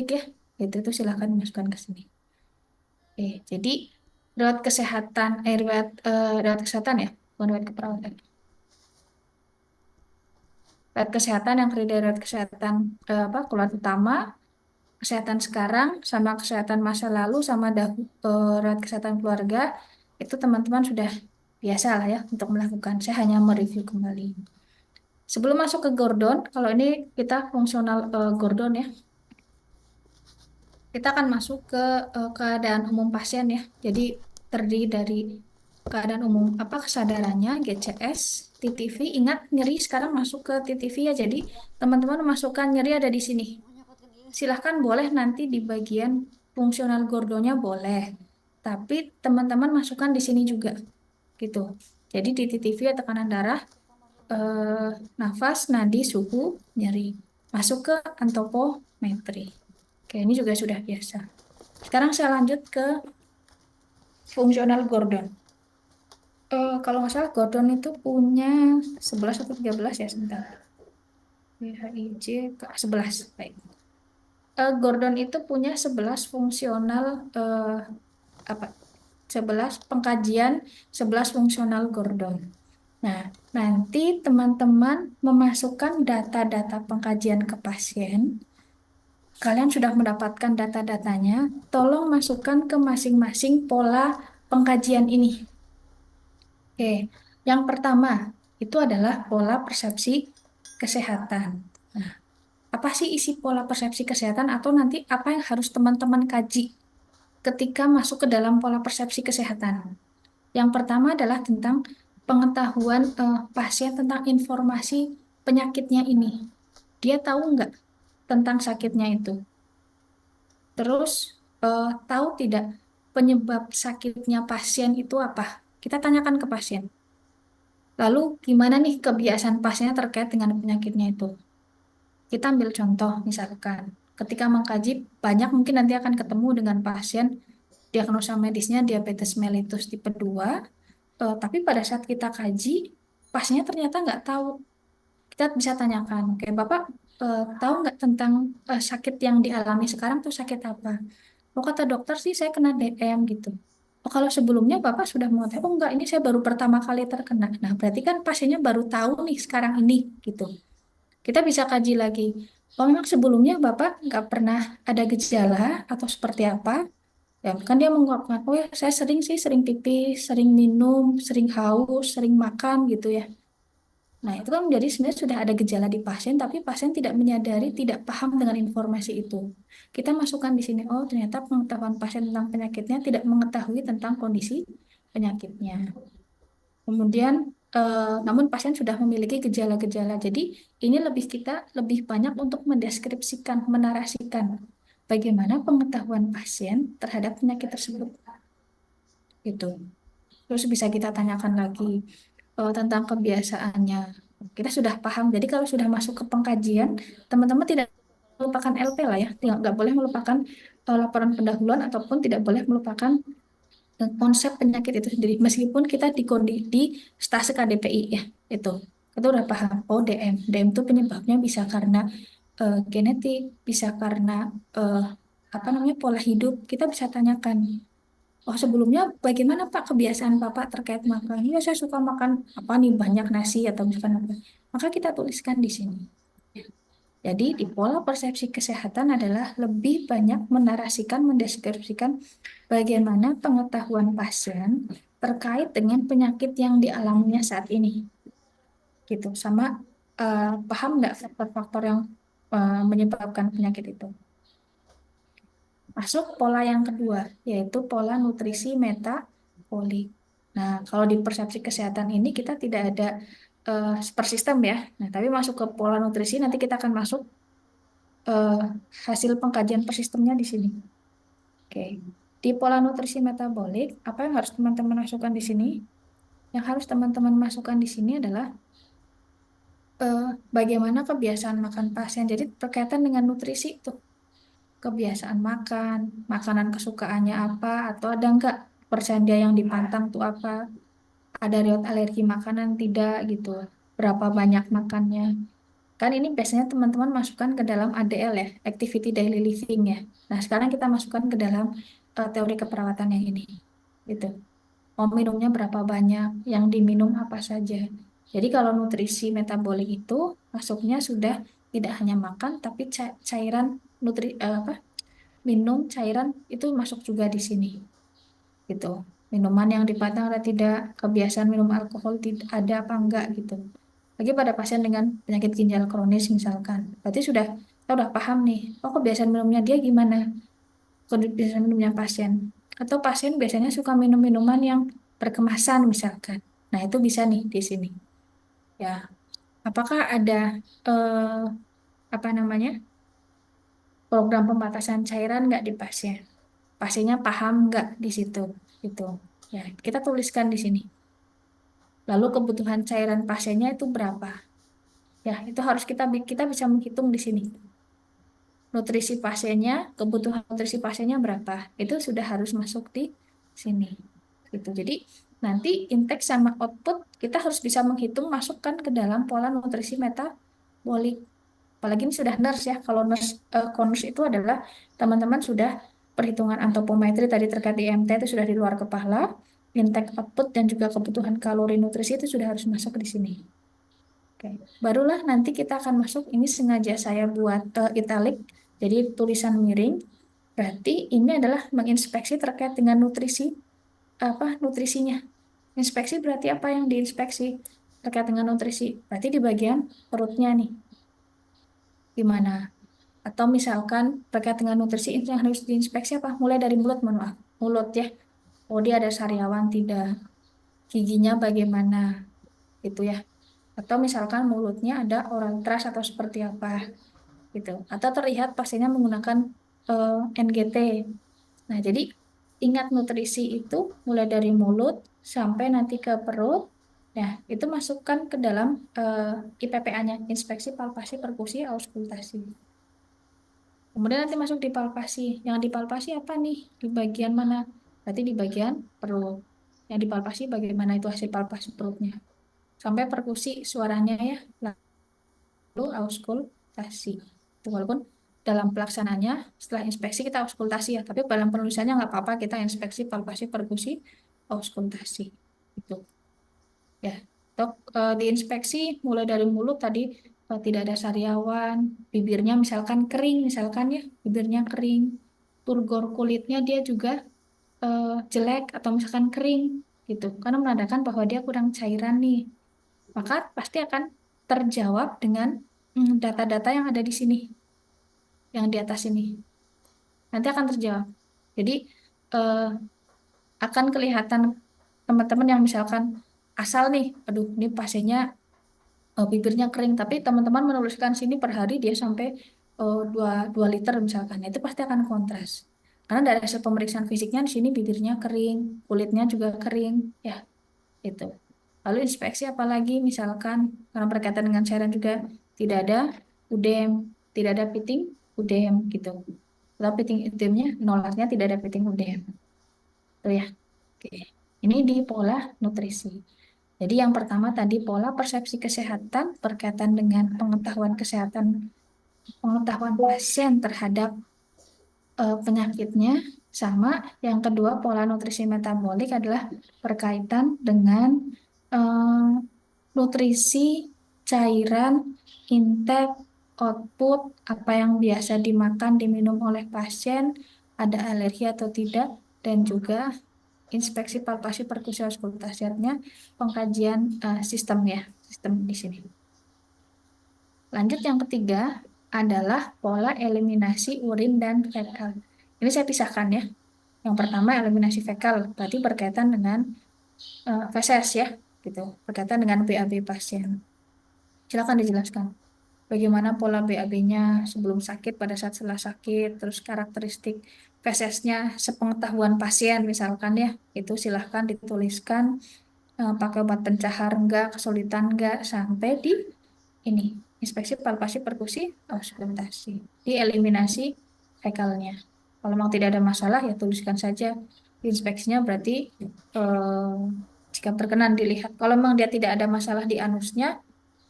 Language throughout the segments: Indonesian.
ya, itu silahkan dimasukkan ke sini. Oke, jadi riwayat kesehatan, riwayat kesehatan ya, bukan riwayat keperawatan. Riwayat kesehatan yang terdiri dari riwayat kesehatan apa keluhan utama, kesehatan sekarang, sama kesehatan masa lalu, sama riwayat kesehatan keluarga, itu teman-teman sudah biasa lah ya untuk melakukan. Saya hanya mereview kembali. Sebelum masuk ke Gordon, kalau ini kita fungsional Gordon ya, kita akan masuk ke keadaan umum pasien ya. Jadi terdiri dari keadaan umum apa kesadarannya, GCS, TTV. Ingat nyeri sekarang masuk ke TTV ya. Jadi teman-teman masukkan nyeri ada di sini. Silahkan boleh nanti di bagian fungsional Gordonnya boleh. Tapi teman-teman masukkan di sini juga gitu. Jadi di TTV ya tekanan darah, eh, nafas, nadi, suhu, nyeri. Masuk ke antropometri. Oke, ini juga sudah biasa. Sekarang saya lanjut ke fungsional Gordon. Kalau nggak salah Gordon itu punya 11 atau 13 ya sebentar. HIJ ke 11. Baik. Gordon itu punya 11 fungsional apa? 11 pengkajian, 11 fungsional Gordon. Nah, nanti teman-teman memasukkan data-data pengkajian ke pasien. Kalian sudah mendapatkan data-datanya, tolong masukkan ke masing-masing pola pengkajian ini. Oke, yang pertama itu adalah pola persepsi kesehatan. Nah, apa sih isi pola persepsi kesehatan atau nanti apa yang harus teman-teman kaji ketika masuk ke dalam pola persepsi kesehatan? Yang pertama adalah tentang pengetahuan pasien tentang informasi penyakitnya ini. Dia tahu nggak tentang sakitnya itu? Terus tahu tidak penyebab sakitnya pasien itu apa? Kita tanyakan ke pasien. Lalu gimana nih kebiasaan pasiennya terkait dengan penyakitnya itu? Kita ambil contoh misalkan ketika mengkaji banyak mungkin nanti akan ketemu dengan pasien diagnosa medisnya diabetes mellitus tipe 2, tapi pada saat kita kaji pasiennya ternyata nggak tahu. Kita bisa tanyakan, oke Bapak tahu nggak tentang sakit yang dialami sekarang tuh sakit apa? Oh kata dokter sih saya kena DM gitu. Oh kalau sebelumnya Bapak sudah mengetahui, oh enggak ini saya baru pertama kali terkena. Nah berarti kan pasiennya baru tahu nih sekarang ini gitu. Kita bisa kaji lagi. Oh memang sebelumnya Bapak nggak pernah ada gejala atau seperti apa? Ya kan dia mengungkapkan, oh ya saya sering sih sering pipis, sering minum, sering haus, sering makan gitu ya. Nah, itu kan menjadi sebenarnya sudah ada gejala di pasien, tapi pasien tidak menyadari, tidak paham dengan informasi itu. Kita masukkan di sini, oh ternyata pengetahuan pasien tentang penyakitnya tidak mengetahui tentang kondisi penyakitnya. Kemudian, namun pasien sudah memiliki gejala-gejala. Jadi, ini kita lebih banyak untuk mendeskripsikan, menarasikan bagaimana pengetahuan pasien terhadap penyakit tersebut. Gitu. Terus bisa kita tanyakan lagi tentang kebiasaannya. Kita sudah paham. Jadi kalau sudah masuk ke pengkajian, teman-teman tidak melupakan LP lah ya. Nggak boleh melupakan laporan pendahuluan ataupun tidak boleh melupakan konsep penyakit itu sendiri. Meskipun kita di stase KDPI ya, itu. Kita udah paham. Oh DM. DM itu penyebabnya bisa karena genetik, bisa karena eh, apa namanya pola hidup. Kita bisa tanyakan. Oh, sebelumnya bagaimana Pak kebiasaan Bapak terkait makan? Ya, saya suka makan apa nih banyak nasi atau misalkan apa. Maka kita tuliskan di sini. Jadi di pola persepsi kesehatan adalah lebih banyak menarasikan, mendeskripsikan bagaimana pengetahuan pasien terkait dengan penyakit yang dialaminya saat ini. Gitu. Sama paham nggak faktor-faktor yang menyebabkan penyakit itu. Masuk pola yang kedua, yaitu pola nutrisi metabolik. Nah, kalau di persepsi kesehatan ini kita tidak ada per sistem ya. Nah, tapi masuk ke pola nutrisi nanti kita akan masuk eh, hasil pengkajian per sistemnya di sini. Oke. Di pola nutrisi metabolik, apa yang harus teman-teman masukkan di sini? Yang harus teman-teman masukkan di sini adalah eh, bagaimana kebiasaan makan pasien. Jadi berkaitan dengan nutrisi itu. Kebiasaan makan, makanan kesukaannya apa, atau ada nggak persen dia yang dipantang tuh apa, ada riwayat alergi makanan tidak gitu, berapa banyak makannya. Kan ini biasanya teman-teman masukkan ke dalam ADL ya, Activity Daily Living ya. Nah, sekarang kita masukkan ke dalam teori keperawatan yang ini. Gitu. Mau minumnya berapa banyak, yang diminum apa saja. Jadi kalau nutrisi metabolik itu masuknya sudah tidak hanya makan, tapi cairan apa, minum cairan itu masuk juga di sini. Gitu. Minuman yang dipatang ada tidak, kebiasaan minum alkohol tidak ada apa enggak gitu. Lagi pada pasien dengan penyakit ginjal kronis misalkan. Berarti kita udah paham nih, oh kebiasaan minumnya dia gimana? Kebiasaan minumnya pasien. Atau pasien biasanya suka minum minuman yang berkemasan misalkan. Nah, itu bisa nih di sini. Ya, apakah ada eh, apa namanya? Program pembatasan cairan nggak di pasien? Pasiennya paham nggak di situ? Gitu. Ya, kita tuliskan di sini. Lalu kebutuhan cairan pasiennya itu berapa? Ya, itu harus kita bisa menghitung di sini. Nutrisi pasiennya, kebutuhan nutrisi pasiennya berapa? Itu sudah harus masuk di sini. Gitu. Jadi nanti intake sama output kita harus bisa menghitung masukkan ke dalam pola nutrisi metabolik. Apalagi ini sudah nurse ya. Kalau nurse itu adalah teman-teman sudah perhitungan antropometri tadi terkait IMT itu sudah di luar kepala. Intake output dan juga kebutuhan kalori nutrisi itu sudah harus masuk di sini. Oke. Barulah nanti kita akan masuk, ini sengaja saya buat italic, jadi tulisan miring. Berarti ini adalah menginspeksi terkait dengan nutrisi, apa nutrisinya. Inspeksi berarti apa yang diinspeksi terkait dengan nutrisi? Berarti di bagian perutnya nih, gimana? Atau misalkan terkait dengan nutrisi itu yang harus diinspeksi apa? Mulai dari mulut, mohon maaf. Mulut ya. Oh dia ada sariawan tidak? Giginya bagaimana? Gitu ya. Atau misalkan mulutnya ada oral thrush atau seperti apa gitu. Atau terlihat pasiennya menggunakan NGT. Nah, jadi ingat nutrisi itu mulai dari mulut sampai nanti ke perut. Nah, itu masukkan ke dalam IPPA-nya, inspeksi, palpasi, perkusi, auskultasi. Kemudian nanti masuk di palpasi. Yang dipalpasi apa nih? Di bagian mana? Berarti di bagian perut. Yang dipalpasi bagaimana itu hasil palpasi perutnya. Sampai perkusi suaranya ya, lalu auskultasi. Itu walaupun dalam pelaksanaannya setelah inspeksi kita auskultasi ya, tapi dalam penulisannya nggak apa-apa kita inspeksi, palpasi, perkusi, auskultasi. Itu ya. Atau diinspeksi mulai dari mulut tadi tidak ada sariawan, bibirnya misalkan kering, misalkan ya, bibirnya kering, turgor kulitnya dia juga jelek atau misalkan kering gitu, karena menandakan bahwa dia kurang cairan nih. Maka pasti akan terjawab dengan data-data yang ada di sini, yang di atas ini. Nanti akan terjawab. Jadi eh, akan kelihatan teman-teman yang misalkan asal nih, aduh ini pasiennya bibirnya kering, tapi teman-teman menuliskan sini per hari dia sampai 2 liter misalkan, itu pasti akan kontras. Karena dari hasil pemeriksaan fisiknya di sini bibirnya kering, kulitnya juga kering, ya itu. Lalu inspeksi apalagi misalkan karena berkaitan dengan cairan juga tidak ada udem, tidak ada piting udem gitu. Lalu piting udemnya nolatnya tidak ada piting udem. Tuh ya. Oke. Ini di pola nutrisi. Jadi yang pertama tadi pola persepsi kesehatan berkaitan dengan pengetahuan pasien terhadap penyakitnya sama. Yang kedua pola nutrisi metabolik adalah berkaitan dengan eh, nutrisi cairan, intake, output, apa yang biasa dimakan, diminum oleh pasien, ada alergi atau tidak, dan juga inspeksi palpasi perkusi auskultasi, artinya pengkajian sistem ya, sistem di sini. Lanjut yang ketiga adalah pola eliminasi urin dan fekal. Ini saya pisahkan ya. Yang pertama eliminasi fekal, berarti berkaitan dengan feses ya, gitu, berkaitan dengan BAB pasien. Silakan dijelaskan. Bagaimana pola BAB-nya sebelum sakit, pada saat setelah sakit, terus karakteristik fesesnya sepengetahuan pasien misalkan ya, itu silahkan dituliskan pakai obat pencahar enggak, kesulitan enggak, sampai di ini, inspeksi palpasi perkusi auskultasi, dieliminasi fekalnya. Kalau memang tidak ada masalah ya tuliskan saja inspeksinya, berarti jika berkenan dilihat. Kalau memang dia tidak ada masalah di anusnya,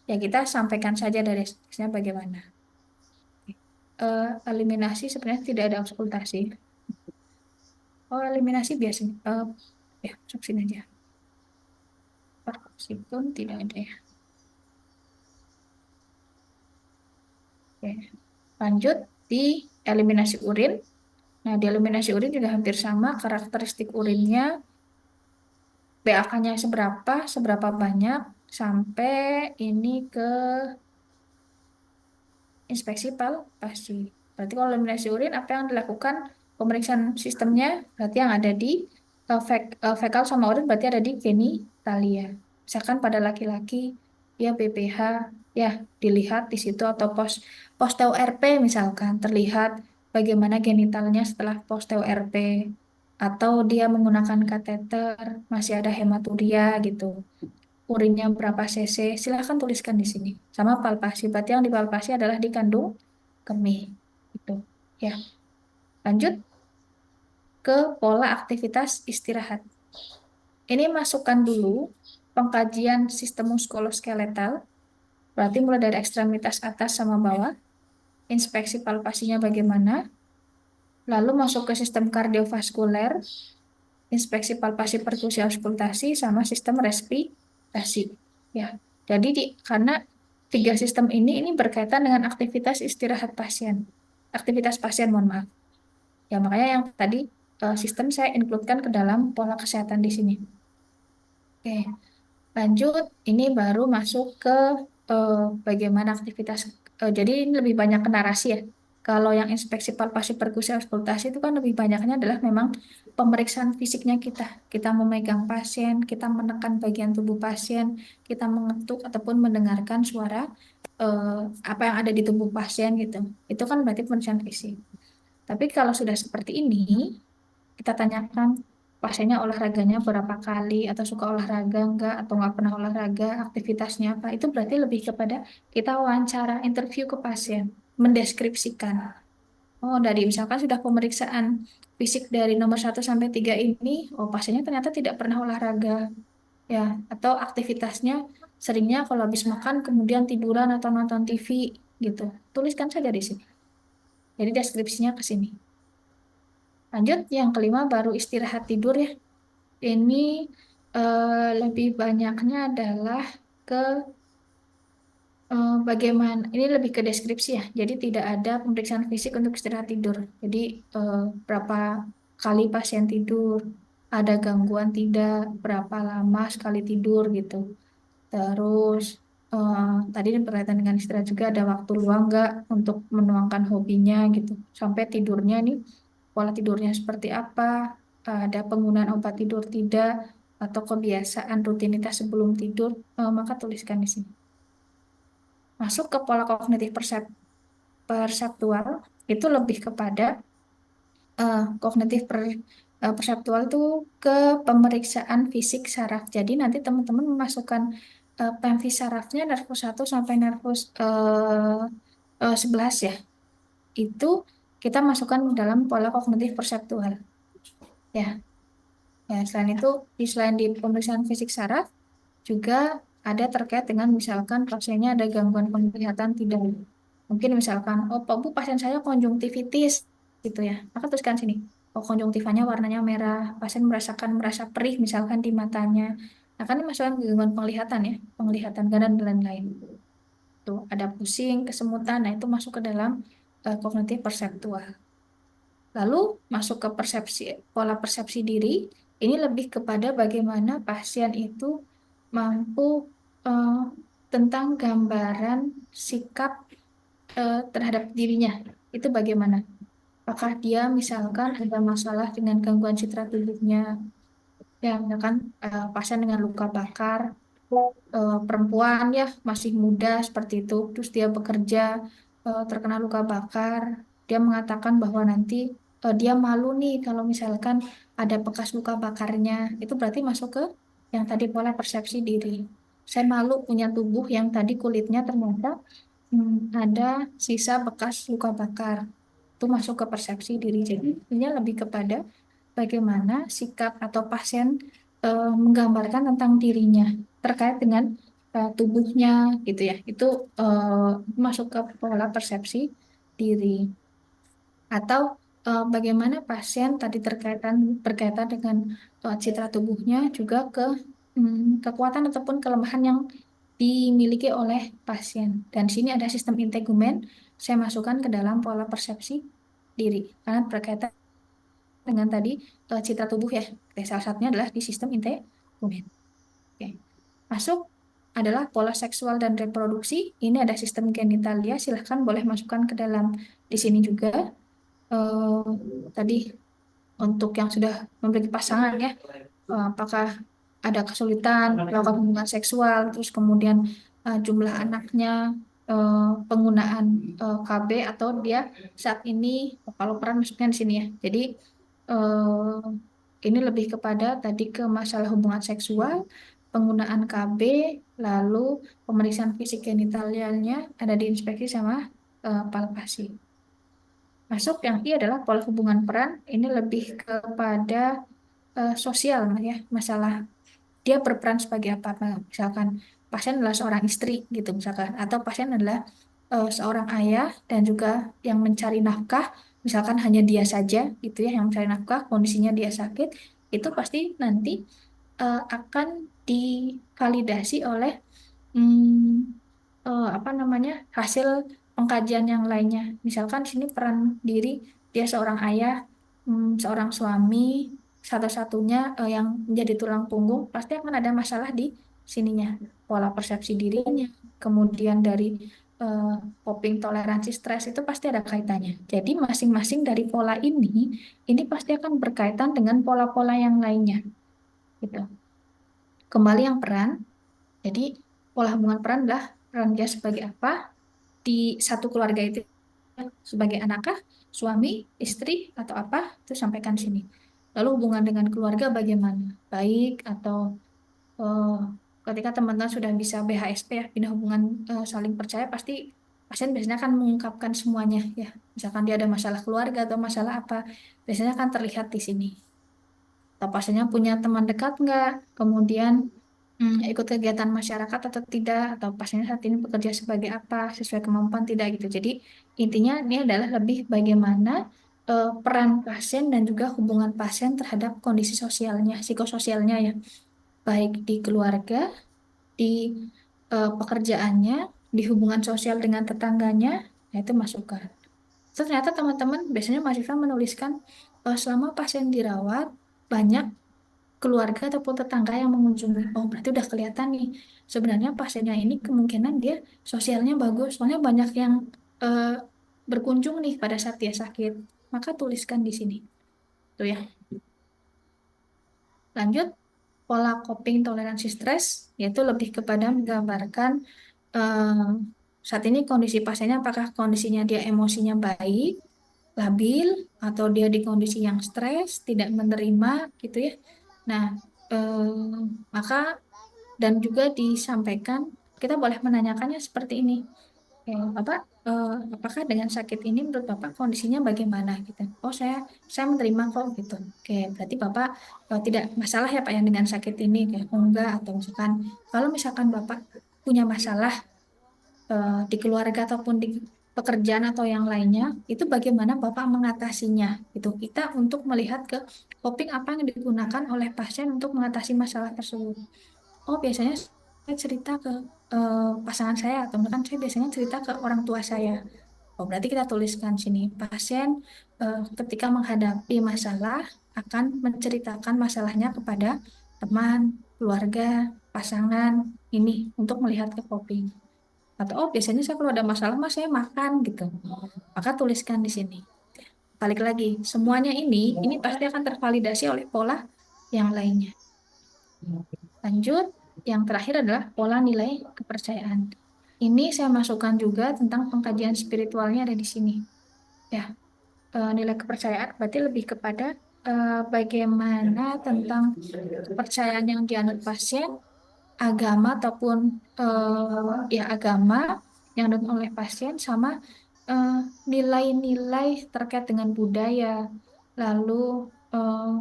Ya kita sampaikan saja dari ekspresinya bagaimana. Eliminasi sebenarnya tidak ada auskultasi. Oh, eliminasi biasanya. Ya, masuk sini aja. Parkosi pun tidak ada ya. Oke. Lanjut di eliminasi urin. Nah, di eliminasi urin juga hampir sama. Karakteristik urinnya, PAK-nya seberapa, seberapa banyak, sampai ini ke inspeksi pasti. Berarti kalau eliminasi urin, apa yang dilakukan pemeriksaan sistemnya, berarti yang ada di fekal sama urin berarti ada di genitalia. Misalkan pada laki-laki, ya BPH, ya dilihat di situ atau posteo RP misalkan, terlihat bagaimana genitalnya setelah posteo RP. Atau dia menggunakan kateter, masih ada hematuria gitu, urinnya berapa cc, silahkan tuliskan di sini. Sama palpasi, berarti yang dipalpasi adalah di kandung kemih. Itu. Ya, lanjut ke pola aktivitas istirahat. Ini masukkan dulu pengkajian sistem muskuloskeletal, berarti mulai dari ekstremitas atas sama bawah, inspeksi palpasinya bagaimana, lalu masuk ke sistem kardiovaskuler, inspeksi palpasi perkusi auskultasi sama sistem respirasi. Ya, jadi karena tiga sistem ini berkaitan dengan aktivitas istirahat pasien, aktivitas pasien, mohon maaf. Ya makanya yang tadi sistem saya include-kan ke dalam pola kesehatan di sini. Oke, lanjut ini baru masuk ke eh, bagaimana aktivitas. Jadi ini lebih banyak ke narasi ya. Kalau yang inspeksi palpasi perkusi auskultasi itu kan lebih banyaknya adalah memang pemeriksaan fisiknya kita. Kita memegang pasien, kita menekan bagian tubuh pasien, kita mengetuk ataupun mendengarkan suara eh, apa yang ada di tubuh pasien gitu. Itu kan berarti pemeriksaan fisik. Tapi kalau sudah seperti ini, kita tanyakan pasiennya olahraganya berapa kali, atau suka olahraga enggak, atau nggak pernah olahraga, aktivitasnya apa. Itu berarti lebih kepada kita wawancara, interview ke pasien, mendeskripsikan. Oh, dari misalkan sudah pemeriksaan fisik dari nomor 1 sampai 3 ini, oh pasiennya ternyata tidak pernah olahraga, ya, atau aktivitasnya seringnya kalau habis makan kemudian tiduran atau nonton TV gitu. Tuliskan saja di sini. Jadi deskripsinya ke sini. Lanjut, yang kelima baru istirahat tidur ya. Ini lebih banyaknya adalah ke bagaimana, ini lebih ke deskripsi ya. Jadi tidak ada pemeriksaan fisik untuk istirahat tidur. Jadi eh, berapa kali pasien tidur, ada gangguan tidak, berapa lama sekali tidur gitu. Terus eh, tadi berkaitan dengan istirahat juga ada waktu luang nggak untuk menuangkan hobinya gitu. Sampai tidurnya nih, pola tidurnya seperti apa, ada penggunaan obat tidur tidak, atau kebiasaan rutinitas sebelum tidur, maka tuliskan di sini. Masuk ke pola kognitif perseptual, itu lebih kepada kognitif perseptual itu ke pemeriksaan fisik saraf. Jadi nanti teman-teman memasukkan pemvis sarafnya nervus 1 sampai nervus 11 ya. Itu kita masukkan dalam pola kognitif perseptual. Ya, ya selain itu, selain di pemeriksaan fisik saraf, juga ada terkait dengan misalkan pasiennya ada gangguan penglihatan tidak. Mungkin misalkan, oh Pak Bu, pasien saya konjungtivitis gitu ya. Maka tuliskan sini. Oh, konjungtivanya warnanya merah, pasien merasa perih misalkan di matanya. Nah, kan ini masukkan gangguan penglihatan ya, penglihatan ganda dan lain-lain. Tuh, ada pusing, kesemutan, nah itu masuk ke dalam kognitif perseptual. Lalu masuk ke pola persepsi diri, ini lebih kepada bagaimana pasien itu mampu eh, tentang gambaran sikap terhadap dirinya. Itu bagaimana? Apakah dia misalkan ada masalah dengan gangguan citra tubuhnya, ya misalkan pasien dengan luka bakar, perempuan ya masih muda seperti itu, terus dia bekerja terkena luka bakar, dia mengatakan bahwa nanti dia malu nih kalau misalkan ada bekas luka bakarnya, itu berarti masuk ke yang tadi pola persepsi diri. Saya malu punya tubuh yang tadi kulitnya ternyata ada sisa bekas luka bakar. Itu masuk ke persepsi diri. Jadi ini lebih kepada bagaimana sikap atau pasien menggambarkan tentang dirinya terkait dengan tubuhnya gitu ya. Itu eh, masuk ke pola persepsi diri. Atau bagaimana pasien tadi berkaitan dengan citra tubuhnya juga ke kekuatan ataupun kelemahan yang dimiliki oleh pasien. Dan di sini ada sistem integumen, saya masukkan ke dalam pola persepsi diri. Karena berkaitan dengan tadi citra tubuh ya. Oke, salah satunya adalah di sistem integumen. Oke. Masuk adalah pola seksual dan reproduksi. Ini ada sistem genitalia. Silahkan boleh masukkan ke dalam di sini juga. Tadi untuk yang sudah memiliki pasangan ya, apakah ada kesulitan melakukan hubungan seksual, terus kemudian jumlah anaknya, penggunaan KB atau dia saat ini kalau peran masuknya di sini ya. Jadi ini lebih kepada tadi ke masalah hubungan seksual, penggunaan KB, lalu pemeriksaan fisik genitalianya ada diinspeksi sama palpasi. Masuk yang I adalah pola hubungan peran. Ini lebih kepada sosial ya, masalah dia berperan sebagai apa. Nah, misalkan pasien adalah seorang istri gitu misalkan, atau pasien adalah seorang ayah dan juga yang mencari nafkah, misalkan hanya dia saja gitu ya yang mencari nafkah, kondisinya dia sakit, itu pasti nanti akan divalidasi oleh apa namanya hasil pengkajian yang lainnya. Misalkan di sini peran diri dia seorang ayah, seorang suami, satu-satunya yang menjadi tulang punggung, pasti akan ada masalah di sininya. Pola persepsi dirinya, kemudian dari eh, coping toleransi stres itu pasti ada kaitannya. Jadi masing-masing dari pola ini pasti akan berkaitan dengan pola-pola yang lainnya. Gitu. Kembali yang peran. Jadi pola hubungan peran adalah peran dia sebagai apa di satu keluarga itu, sebagai anakkah, suami, istri, atau apa, itu sampaikan di sini. Lalu hubungan dengan keluarga bagaimana? Baik atau eh, ketika teman-teman sudah bisa BHSP ya, bina hubungan saling percaya, pasti pasien biasanya akan mengungkapkan semuanya ya. Misalkan dia ada masalah keluarga atau masalah apa, biasanya akan terlihat di sini. Atau pasiennya punya teman dekat nggak, kemudian ikut kegiatan masyarakat atau tidak, atau pasiennya saat ini bekerja sebagai apa, sesuai kemampuan tidak gitu. Jadi intinya ini adalah lebih bagaimana peran pasien dan juga hubungan pasien terhadap kondisi sosialnya, psikososialnya ya, baik di keluarga, di pekerjaannya, di hubungan sosial dengan tetangganya, nah itu masukkan. Ternyata teman-teman biasanya mahasiswa menuliskan selama pasien dirawat banyak keluarga ataupun tetangga yang mengunjungi. Oh, berarti udah kelihatan nih. Sebenarnya pasiennya ini kemungkinan dia sosialnya bagus. Soalnya banyak yang eh, berkunjung nih pada saat dia sakit. Maka tuliskan di sini. Tuh ya. Lanjut, pola coping toleransi stres, yaitu lebih kepada menggambarkan eh, saat ini kondisi pasiennya apakah kondisinya dia emosinya baik, labil, atau dia di kondisi yang stres, tidak menerima gitu ya. Nah, maka dan juga disampaikan kita boleh menanyakannya seperti ini. Bapak, apakah dengan sakit ini menurut Bapak kondisinya bagaimana gitu? Oh, saya menerima kok gitu. Oke, berarti Bapak tidak masalah ya Pak yang dengan sakit ini kayak oh, enggak, atau misalkan kalau misalkan Bapak punya masalah di keluarga ataupun di pekerjaan atau yang lainnya, itu bagaimana Bapak mengatasinya gitu. Kita untuk melihat ke coping apa yang digunakan oleh pasien untuk mengatasi masalah tersebut. Oh, biasanya saya cerita ke pasangan saya atau misalkan saya biasanya cerita ke orang tua saya. Oh, berarti kita tuliskan sini pasien ketika menghadapi masalah akan menceritakan masalahnya kepada teman, keluarga, pasangan ini untuk melihat ke coping. Atau oh biasanya saya kalau ada masalah mas saya makan gitu. Maka tuliskan di sini. Balik lagi, semuanya ini pasti akan tervalidasi oleh pola yang lainnya. Lanjut, yang terakhir adalah pola nilai kepercayaan. Ini saya masukkan juga tentang pengkajian spiritualnya ada di sini. Ya, nilai kepercayaan berarti lebih kepada bagaimana tentang kepercayaan yang dianut pasien, agama ataupun ya agama yang dianut oleh pasien sama eh, nilai-nilai terkait dengan budaya, lalu eh,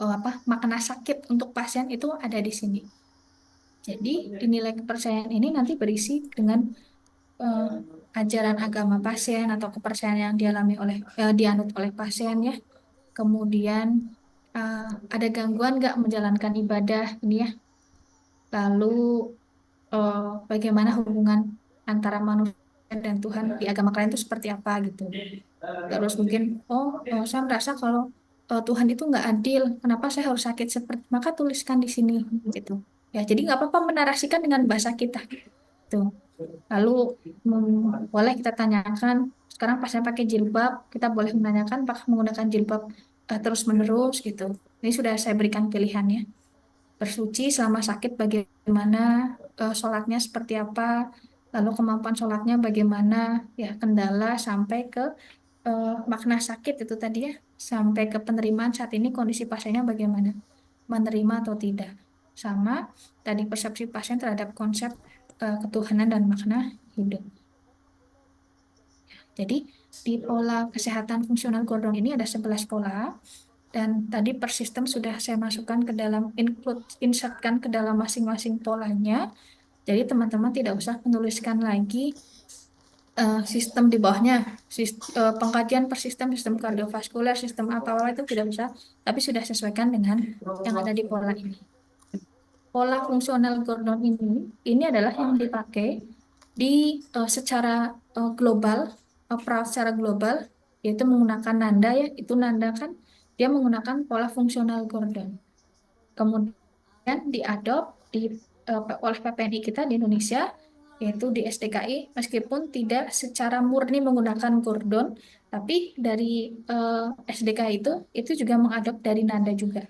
apa makna sakit untuk pasien itu ada di sini. Jadi di nilai kepercayaan ini nanti berisi dengan eh, ajaran agama pasien atau kepercayaan yang dianut oleh pasien ya. Kemudian eh, ada gangguan nggak menjalankan ibadah ini ya. Lalu eh, bagaimana hubungan antara manusia dan Tuhan di agama kalian itu seperti apa gitu. Terus mungkin, saya merasa kalau Tuhan itu nggak adil, kenapa saya harus sakit seperti, maka tuliskan di sini gitu. Ya, jadi nggak apa-apa menarasikan dengan bahasa kita. Tuh. Lalu boleh kita tanyakan, sekarang pasien pakai jilbab, kita boleh menanyakan apakah menggunakan jilbab terus-menerus gitu. Ini sudah saya berikan pilihannya. Bersuci selama sakit bagaimana, sholatnya seperti apa, lalu kemampuan sholatnya bagaimana, ya kendala sampai ke makna sakit itu tadi ya, sampai ke penerimaan saat ini kondisi pasiennya bagaimana, menerima atau tidak. Sama tadi persepsi pasien terhadap konsep ketuhanan dan makna hidup. Jadi di pola kesehatan fungsional Gordon ini ada 11 pola dan tadi per sistem sudah saya masukkan ke dalam insertkan ke dalam masing-masing polanya. Jadi teman-teman tidak usah menuliskan lagi sistem di bawahnya, pengkajian per sistem, sistem kardiovaskuler, sistem apa-apa itu tidak usah, tapi sudah sesuaikan dengan yang ada di pola ini. Pola fungsional Gordon ini adalah yang dipakai di secara global, perawat secara global, yaitu menggunakan nanda ya, itu nanda kan dia menggunakan pola fungsional Gordon. Kemudian diadop oleh PPNI kita di Indonesia, yaitu di SDKI, meskipun tidak secara murni menggunakan Gordon, tapi dari SDKI itu juga mengadop dari nanda juga.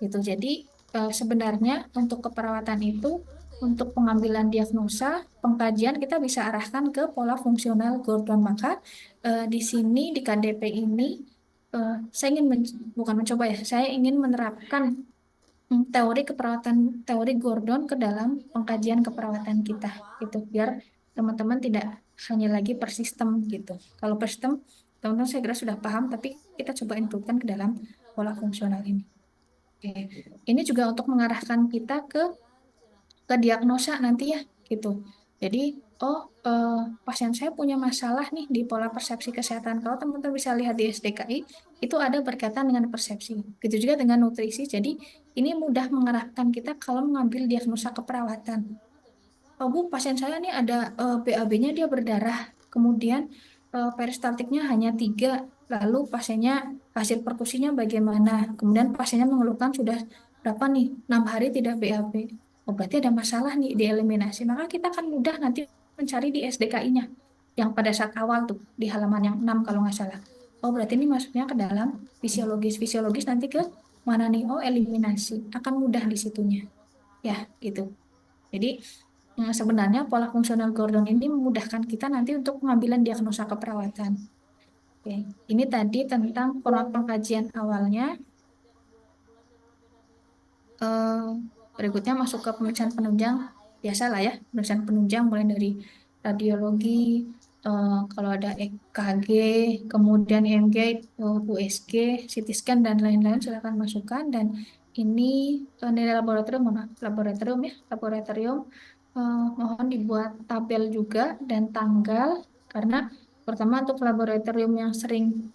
Gitu. Jadi sebenarnya untuk keperawatan itu, untuk pengambilan diagnosa, pengkajian kita bisa arahkan ke pola fungsional Gordon. Maka di sini di KDP ini saya ingin bukan mencoba ya, saya ingin menerapkan teori keperawatan, teori Gordon ke dalam pengkajian keperawatan kita gitu, biar teman-teman tidak hanya lagi per sistem gitu. Kalau per sistem teman-teman saya kira sudah paham, tapi kita coba inputkan ke dalam pola fungsional ini. Oke. Ini juga untuk mengarahkan kita ke diagnosa nanti ya gitu. Jadi, oh pasien saya punya masalah nih di pola persepsi kesehatan. Kalau teman-teman bisa lihat di SDKI, itu ada berkaitan dengan persepsi. Gitu juga dengan nutrisi. Jadi, ini mudah mengarahkan kita kalau mengambil diagnosa keperawatan. Oh Bu, pasien saya nih ada BAB-nya dia berdarah, kemudian peristaltiknya hanya 3, lalu pasiennya hasil perkusinya bagaimana? Kemudian pasiennya mengeluhkan sudah berapa nih, 6 hari tidak BAB. Oh berarti ada masalah nih di eliminasi. Maka kita akan mudah nanti mencari di SDKI-nya yang pada saat awal tuh di halaman yang 6 kalau nggak salah. Oh berarti ini masuknya ke dalam fisiologis nanti ke mana nih? Oh eliminasi akan mudah di situnya. Ya gitu. Jadi sebenarnya pola fungsional Gordon ini memudahkan kita nanti untuk pengambilan diagnosa keperawatan. Oke. Ini tadi tentang pola pengkajian awalnya. Eh, Berikutnya masuk ke pemeriksaan penunjang. Biasalah ya, pemeriksaan penunjang mulai dari radiologi, kalau ada EKG, kemudian EMG, USG, CT scan, dan lain-lain silakan masukkan. Dan ini nilai laboratorium, laboratorium ya, laboratorium mohon dibuat tabel juga dan tanggal, karena pertama untuk laboratorium yang sering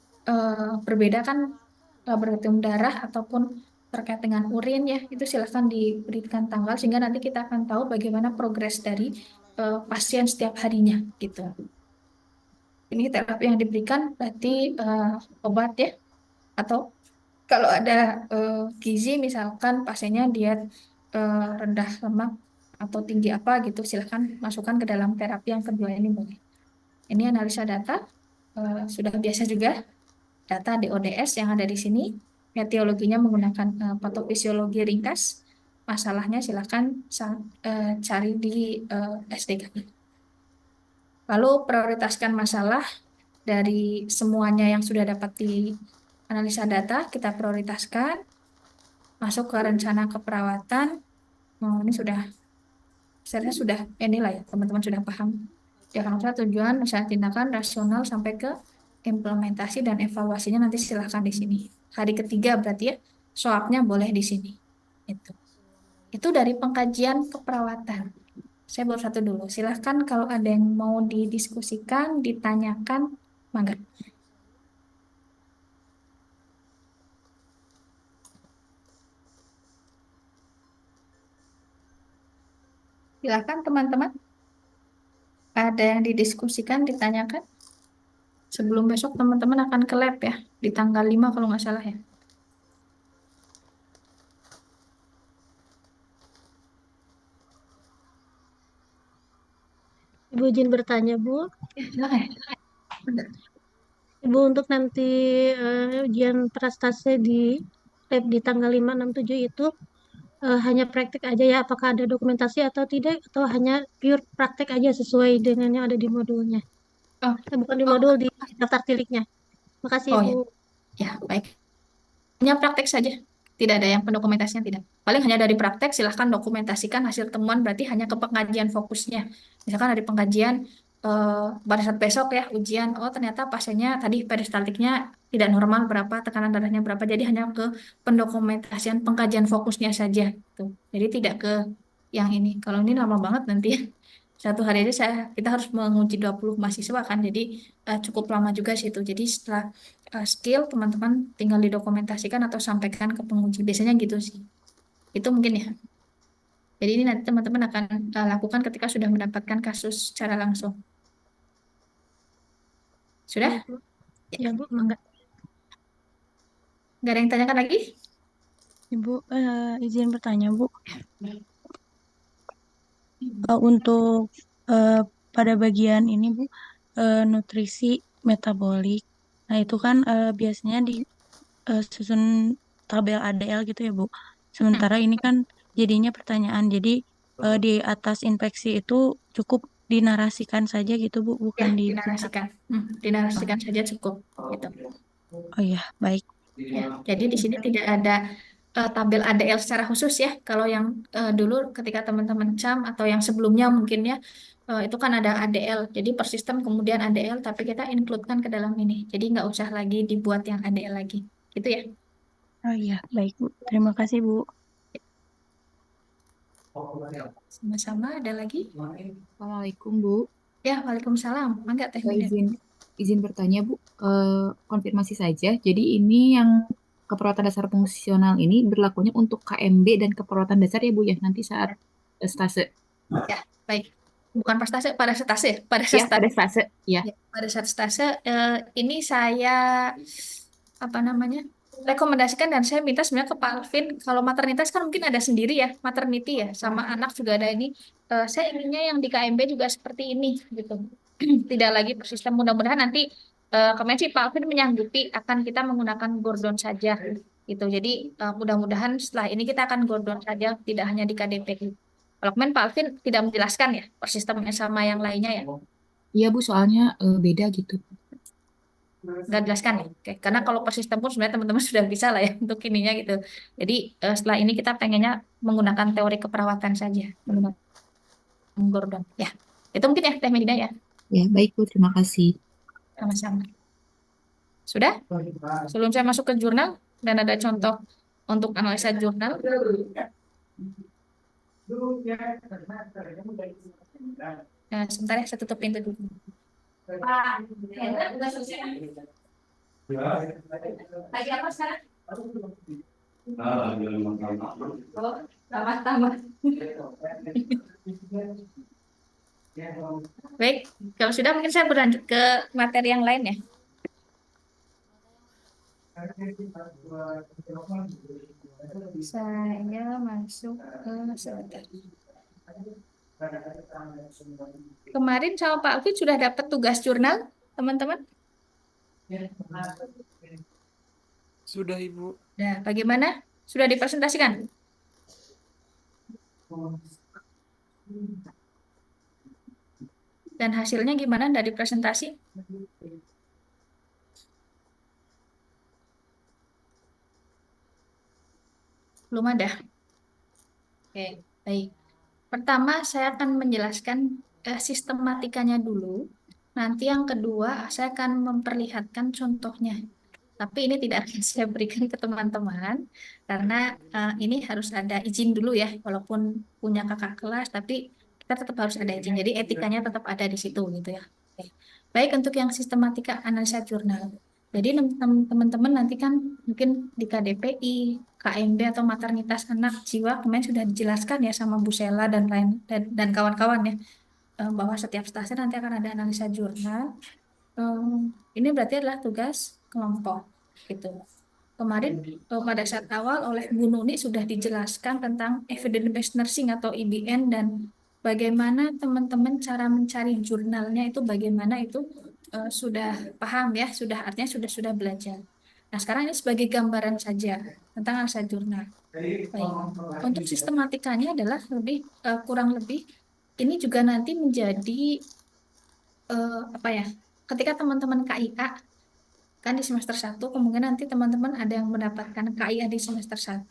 berbeda kan laboratorium darah ataupun terkait dengan urin ya, itu silahkan diberikan tanggal sehingga nanti kita akan tahu bagaimana progres dari pasien setiap harinya gitu. Ini terapi yang diberikan berarti obat ya, atau kalau ada gizi misalkan pasiennya diet rendah lemak atau tinggi apa gitu, silahkan masukkan ke dalam terapi yang kedua ini boleh. Ini analisa data, sudah biasa juga data DODS yang ada di sini. Etiologinya menggunakan patofisiologi ringkas. Masalahnya silakan cari di SDK. Lalu prioritaskan masalah dari semuanya yang sudah dapat di analisa data, kita prioritaskan masuk ke rencana keperawatan. Ini saya sudah inilah ya, teman-teman sudah paham. Diagnosa tujuan, rencana tindakan, rasional sampai ke implementasi dan evaluasinya nanti silahkan di sini. Hari ketiga berarti ya, swabnya boleh di sini. Itu. Itu dari pengkajian keperawatan. Saya baru satu dulu. Silahkan kalau ada yang mau didiskusikan, ditanyakan, mangga. Silahkan teman-teman. Ada yang didiskusikan, ditanyakan. Sebelum besok teman-teman akan ke lab ya. Di tanggal 5 kalau nggak salah ya. Ibu izin bertanya, Bu. Ya, silakan. Benar. Ibu untuk nanti ujian prestasi di lab di tanggal 5, 6, 7 itu hanya praktek aja ya? Apakah ada dokumentasi atau tidak? Atau hanya pure praktek aja sesuai dengan yang ada di modulnya? Oh, Bukan di oh, modul, di daftar tiliknya. Makasih, oh Ibu. ya. Ya, baik. Hanya praktek saja. Tidak ada yang pendokumentasinya tidak. Paling hanya dari praktek, silahkan dokumentasikan hasil temuan, berarti hanya ke pengajian fokusnya. Misalkan dari pengajian, pada saat besok ya, ujian, oh ternyata pasiennya tadi peristaltiknya tidak normal berapa, tekanan darahnya berapa, jadi hanya ke pendokumentasian pengkajian fokusnya saja. Tuh. Jadi tidak ke yang ini. Kalau ini lama banget nanti. Satu hari aja kita harus menguji 20 mahasiswa kan, jadi cukup lama juga sih itu. Jadi setelah skill teman-teman tinggal didokumentasikan atau sampaikan ke penguji. Biasanya gitu sih. Itu mungkin ya. Jadi ini nanti teman-teman akan lakukan ketika sudah mendapatkan kasus secara langsung. Ya, Sudah? Bu. Ya. Ya, Bu. Mangga. Nggak ada yang tanyakan lagi? Ibu izin bertanya, Bu. Untuk eh, pada bagian ini, Bu, nutrisi metabolik. Nah, itu kan biasanya di susun tabel ADL gitu ya, Bu. Hmm. Sementara ini kan jadinya pertanyaan. Jadi di atas infeksi itu cukup dinarasikan saja gitu, Bu, Ya, bukan dinarasikan. diceritakan. Dinarasikan saja cukup. Gitu. Oh iya, baik. Ya, jadi di sini tidak ada tabel ADL secara khusus ya. Kalau yang dulu ketika teman-teman CAM atau yang sebelumnya mungkin ya, itu kan ada ADL. Jadi per sistem kemudian ADL, tapi kita include-kan ke dalam ini. Jadi nggak usah lagi dibuat yang ADL lagi. Gitu ya. Oh iya, baik, Bu. Terima kasih, Bu. Sama-sama, ada lagi? Assalamualaikum Bu. Ya, Waalaikumsalam. Mangga Teh Mida. Izin izin bertanya Bu. Konfirmasi saja. Jadi ini yang keperawatan dasar fungsional ini berlakunya untuk KMB dan keperawatan dasar ya Bu ya nanti saat stase. Ya, baik. Bukan pas stase, pada stase. Pada saat Ya stase. pada stase ya. Ya, pada saat stase ini saya apa namanya rekomendasikan dan saya minta sebenarnya ke Pak Alvin kalau maternitas kan mungkin ada sendiri ya maternity ya sama anak juga ada ini. Saya inginnya yang di KMB juga seperti ini gitu tidak lagi persistem mudah-mudahan nanti kemarin sih Pak Alvin menyanggupi akan kita menggunakan Gordon saja gitu jadi mudah-mudahan setelah ini kita akan Gordon saja tidak hanya di KDP. Kalau kemarin Pak Alvin tidak menjelaskan ya persistemnya sama yang lainnya ya. Iya Bu soalnya beda gitu. Nggak jelaskan ya. Oke. Karena kalau per sistem pun sebenarnya teman-teman sudah bisa lah ya untuk ininya gitu. Jadi setelah ini kita pengennya menggunakan teori keperawatan saja, menggunakan Gordon. Ya, itu mungkin ya Teh Medina ya, Ya baik Bu terima kasih. sama-sama. Sudah? Sebelum saya masuk ke jurnal dan ada contoh untuk analisa jurnal. Sebentar ya, saya tutup pintu dulu. Lagi apa sekarang? Oh, tambah-tambah. Baik, kalau sudah mungkin saya berlanjut ke materi yang lain ya. Saya masuk ke sebentar. Kemarin sama Pak Alvin sudah dapat tugas jurnal, teman-teman. Sudah, Ibu. Nah, bagaimana? Sudah dipresentasikan? Dan hasilnya gimana dari presentasi? Belum ada. Oke, baik. Pertama, saya akan menjelaskan sistematikanya dulu. Nanti yang kedua, saya akan memperlihatkan contohnya. Tapi ini tidak akan saya berikan ke teman-teman karena ini harus ada izin dulu ya, walaupun punya kakak kelas, tapi kita tetap harus ada izin. Jadi etikanya tetap ada di situ gitu ya. Oke. Baik untuk yang sistematika analisa jurnal. Jadi teman-teman nanti kan mungkin di KDPI, KMB atau maternitas anak jiwa kemarin sudah dijelaskan ya sama Bu Sela dan lain dan kawan-kawan ya, bahwa setiap stasiun nanti akan ada analisa jurnal. Ini berarti adalah tugas kelompok gitu. Kemarin pada saat awal oleh Bu Nuni sudah dijelaskan tentang evidence based nursing atau EBN dan bagaimana teman-teman cara mencari jurnalnya itu bagaimana itu sudah paham ya, sudah artinya sudah belajar. Nah, sekarang ini sebagai gambaran saja tentang analisa jurnal. Baik. Untuk sistematikanya adalah kurang lebih ini juga nanti menjadi apa ya? Ketika teman-teman KIA kan di semester 1 kemungkinan nanti teman-teman ada yang mendapatkan KIA di semester 1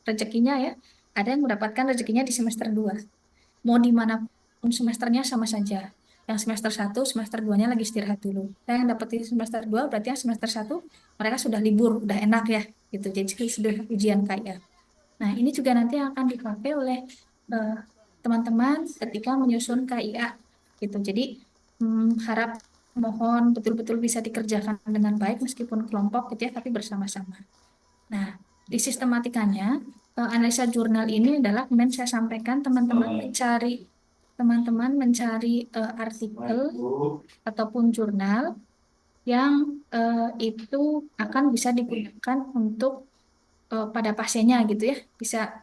rezekinya ya, ada yang mendapatkan rezekinya di semester 2. Mau dimanapun semesternya sama saja. Yang semester 1, semester 2-nya lagi istirahat dulu. Nah, yang dapat di semester 2 berarti yang semester 1 mereka sudah libur, udah enak ya gitu. Jadi sudah ujian KIA. Nah, ini juga nanti akan dipakai oleh eh, teman-teman ketika menyusun KIA gitu. Jadi harap mohon betul-betul bisa dikerjakan dengan baik meskipun kelompok gitu ya, tapi bersama-sama. Nah, di sistematikanya analisa jurnal ini adalah kemudian saya sampaikan teman-teman mencari artikel ataupun jurnal yang itu akan bisa digunakan untuk pada pasiennya gitu ya, bisa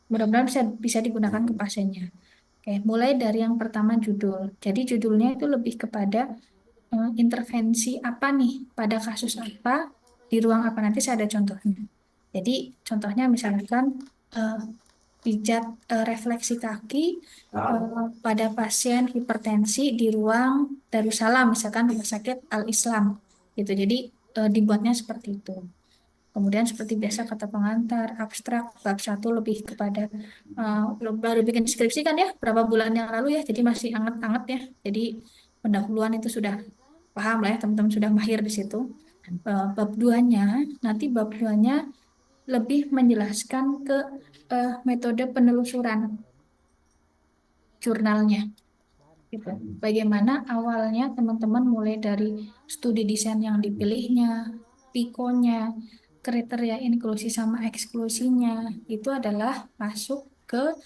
mudah-mudahan bisa digunakan ke pasiennya. Oke, mulai dari yang pertama judul. Jadi judulnya itu lebih kepada intervensi apa nih pada kasus apa di ruang apa, nanti saya ada contohnya. Jadi contohnya misalkan eh, pijat refleksi kaki pada pasien hipertensi di ruang Darussalam, misalkan rumah sakit Al Islam gitu. Jadi dibuatnya seperti itu. Kemudian seperti biasa kata pengantar, abstrak, bab 1 lebih kepada baru bikin skripsi kan ya, berapa bulan yang lalu ya, jadi masih anget-anget ya. Jadi pendahuluan itu sudah paham lah ya, teman-teman sudah mahir di situ. Bab 2-nya, nanti bab 2-nya lebih menjelaskan ke metode penelusuran jurnalnya. Gitu. Bagaimana awalnya teman-teman mulai dari studi desain yang dipilihnya, pikonya, kriteria inklusi sama eksklusinya, itu adalah masuk ke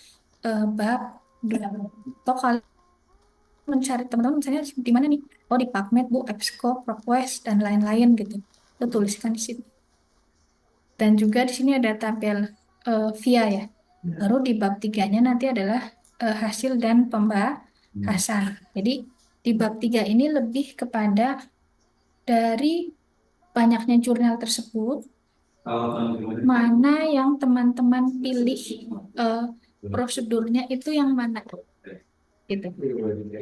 bab 2. Atau kalian mencari teman-teman misalnya di mana nih? Oh di PubMed, Bu, EBSCO, PropQuest, dan lain-lain gitu. Itu tuliskan di situ. Dan juga di sini ada tabel VIA ya. Baru di bab 3-nya nanti adalah hasil dan pembahasan. Jadi di bab 3 ini lebih kepada dari banyaknya jurnal tersebut, mana yang teman-teman pilih prosedurnya itu yang mana gitu.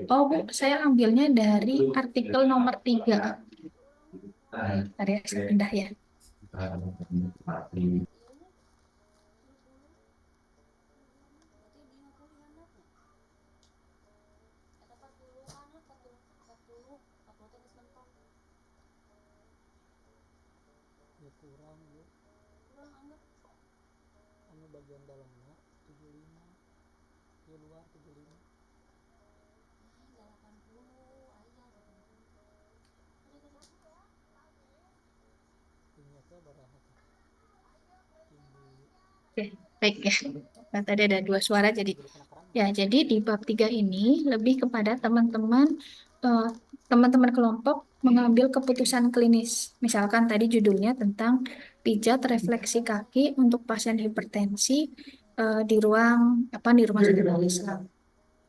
Oh Bu, saya ambilnya dari artikel nomor 3. Tadi saya pindah ya. Bagian dalamnya 75, di luar 75. Oke, baik ya. Nah, tadi ada 2 suara jadi ya, jadi di bab 3 ini lebih kepada eh, teman-teman kelompok mengambil keputusan klinis. Misalkan tadi judulnya tentang pijat refleksi kaki untuk pasien hipertensi di ruang apa di rumah sakit Al Islam.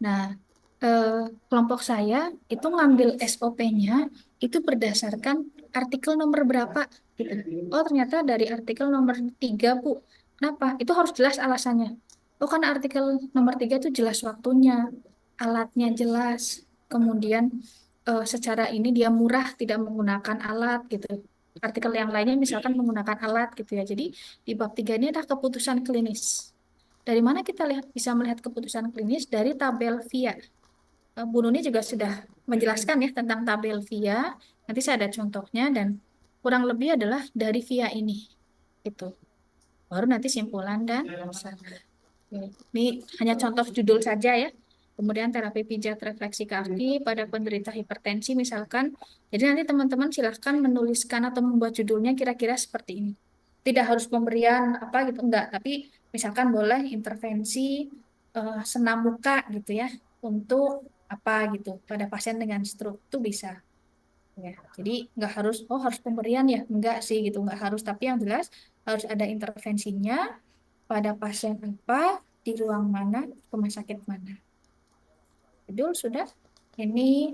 Nah, eh, kelompok saya itu ngambil SOP-nya itu berdasarkan artikel nomor berapa gitu. Oh, ternyata dari artikel nomor 3, Bu. Kenapa? Itu harus jelas alasannya. Oh, karena artikel nomor 3 itu jelas waktunya, alatnya jelas, kemudian secara ini dia murah, tidak menggunakan alat gitu. Artikel yang lainnya misalkan menggunakan alat gitu ya. Jadi di bab 3 ini ada keputusan klinis. Dari mana kita bisa melihat keputusan klinis? Dari tabel VIA. Bu Nuni juga sudah menjelaskan ya tentang tabel VIA. Nanti saya ada contohnya dan kurang lebih adalah dari via ini. Itu. Baru nanti simpulan dan besar. Ini hanya contoh judul saja ya. Kemudian terapi pijat refleksi kaki pada penderita hipertensi misalkan. Jadi nanti teman-teman silahkan menuliskan atau membuat judulnya kira-kira seperti ini. Tidak harus pemberian apa gitu, enggak. Tapi misalkan boleh intervensi senam muka gitu ya. Untuk apa gitu. Pada pasien dengan stroke itu bisa. Ya, jadi nggak harus, oh harus pemberian ya. Enggak sih gitu, nggak harus. Tapi yang jelas harus ada intervensinya pada pasien apa, di ruang mana, rumah sakit mana. Betul, sudah. Ini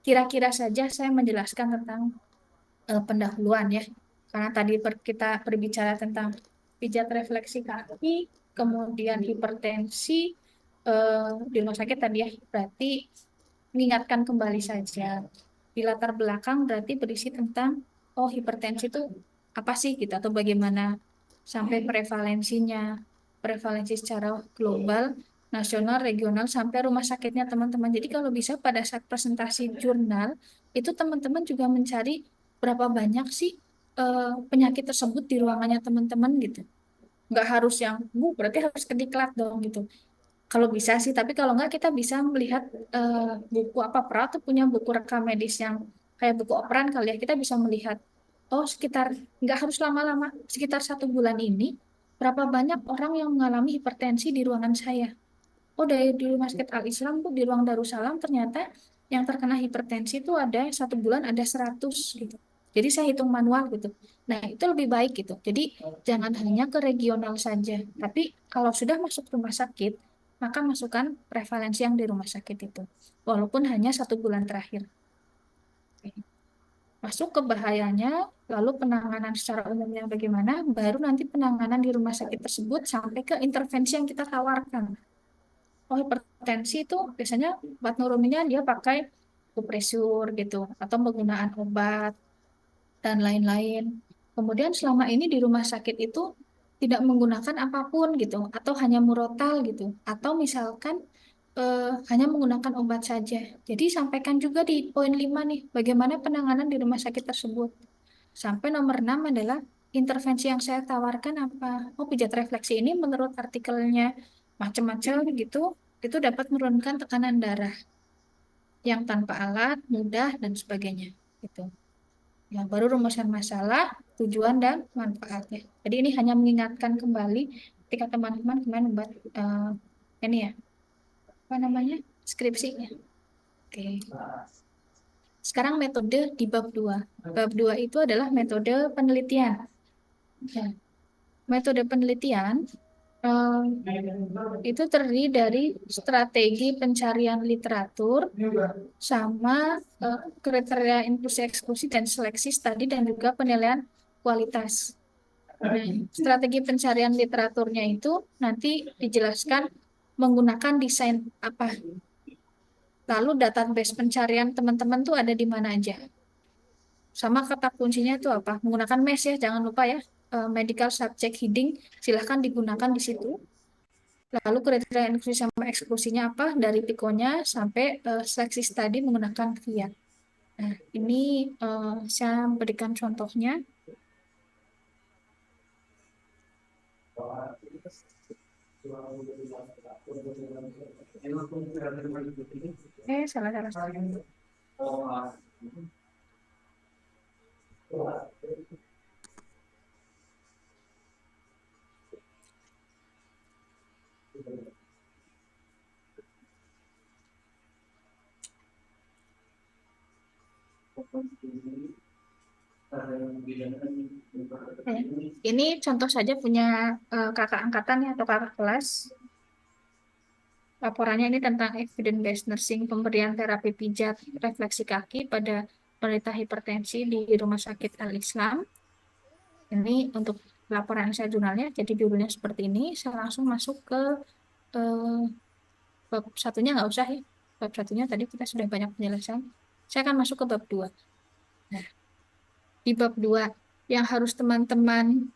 kira-kira saja saya menjelaskan tentang pendahuluan ya. Karena tadi kita berbicara tentang pijat refleksi kaki, kemudian hipertensi di rumah sakit tadi ya. Berarti mengingatkan kembali saja. Di latar belakang berarti berisi tentang, oh hipertensi itu apa sih gitu, atau bagaimana sampai prevalensinya, prevalensi secara global, nasional, regional, sampai rumah sakitnya teman-teman. Jadi kalau bisa pada saat presentasi jurnal, itu teman-teman juga mencari berapa banyak sih penyakit tersebut di ruangannya teman-teman gitu. Nggak harus yang, bu berarti harus ke diklat dong gitu. Kalau bisa sih, tapi kalau nggak kita bisa melihat buku apa Pra tuh punya buku rekam medis yang kayak buku operan kali ya. Kita bisa melihat, oh sekitar nggak harus lama-lama, sekitar 1 bulan ini berapa banyak orang yang mengalami hipertensi di ruangan saya. Oh dari di rumah sakit Al Islam tuh di ruang Darussalam ternyata yang terkena hipertensi itu ada 1 bulan ada 100 gitu. Jadi saya hitung manual gitu. Nah itu lebih baik gitu. Jadi jangan hanya ke regional saja. Tapi kalau sudah masuk rumah sakit, maka masukkan prevalensi yang di rumah sakit itu. Walaupun hanya 1 bulan terakhir. Masuk ke bahayanya, lalu penanganan secara umumnya bagaimana, baru nanti penanganan di rumah sakit tersebut sampai ke intervensi yang kita tawarkan. Oh, hipertensi itu biasanya obat nuruninnya dia pakai akupresur gitu, atau penggunaan obat dan lain-lain. Kemudian selama ini di rumah sakit itu tidak menggunakan apapun gitu, atau hanya murotal gitu, atau misalkan hanya menggunakan obat saja. Jadi sampaikan juga di poin 5 nih, bagaimana penanganan di rumah sakit tersebut. Sampai nomor 6 adalah intervensi yang saya tawarkan apa. Oh, pijat refleksi ini menurut artikelnya macam-macam gitu, itu dapat menurunkan tekanan darah yang tanpa alat, mudah, dan sebagainya. Gitu. Ya, baru rumusan masalah, tujuan, dan manfaatnya. Jadi ini hanya mengingatkan kembali ketika teman-teman kemarin buat ini ya, apa namanya, skripsinya. Oke. Sekarang metode di bab 2. Bab 2 itu adalah metode penelitian. Ya. Metode penelitian itu terdiri dari strategi pencarian literatur sama kriteria inklusi eksklusi dan seleksi studi dan juga penilaian kualitas. Nah, strategi pencarian literaturnya itu nanti dijelaskan menggunakan desain apa. Lalu database pencarian teman-teman tuh ada di mana aja. Sama kata kuncinya itu apa? Menggunakan MES ya, jangan lupa ya. Medical Subject Heading silahkan digunakan di situ. Lalu kriteria inklusi sama eksklusinya apa? Dari PIKO-nya sampai seleksi studi menggunakan VIA. Nah, ini saya berikan contohnya. Salah. Ini contoh saja punya kakak angkatan ya, atau kakak kelas. Laporannya ini tentang evidence-based nursing, pemberian terapi pijat refleksi kaki pada penderita hipertensi di Rumah Sakit Al-Islam. Ini untuk laporan saya jurnalnya, jadi judulnya seperti ini. Saya langsung masuk ke eh, bab satunya, nggak usah ya. Bab satunya tadi kita sudah banyak penjelasan. Saya akan masuk ke bab 2. Nah, di bab 2 yang harus teman-teman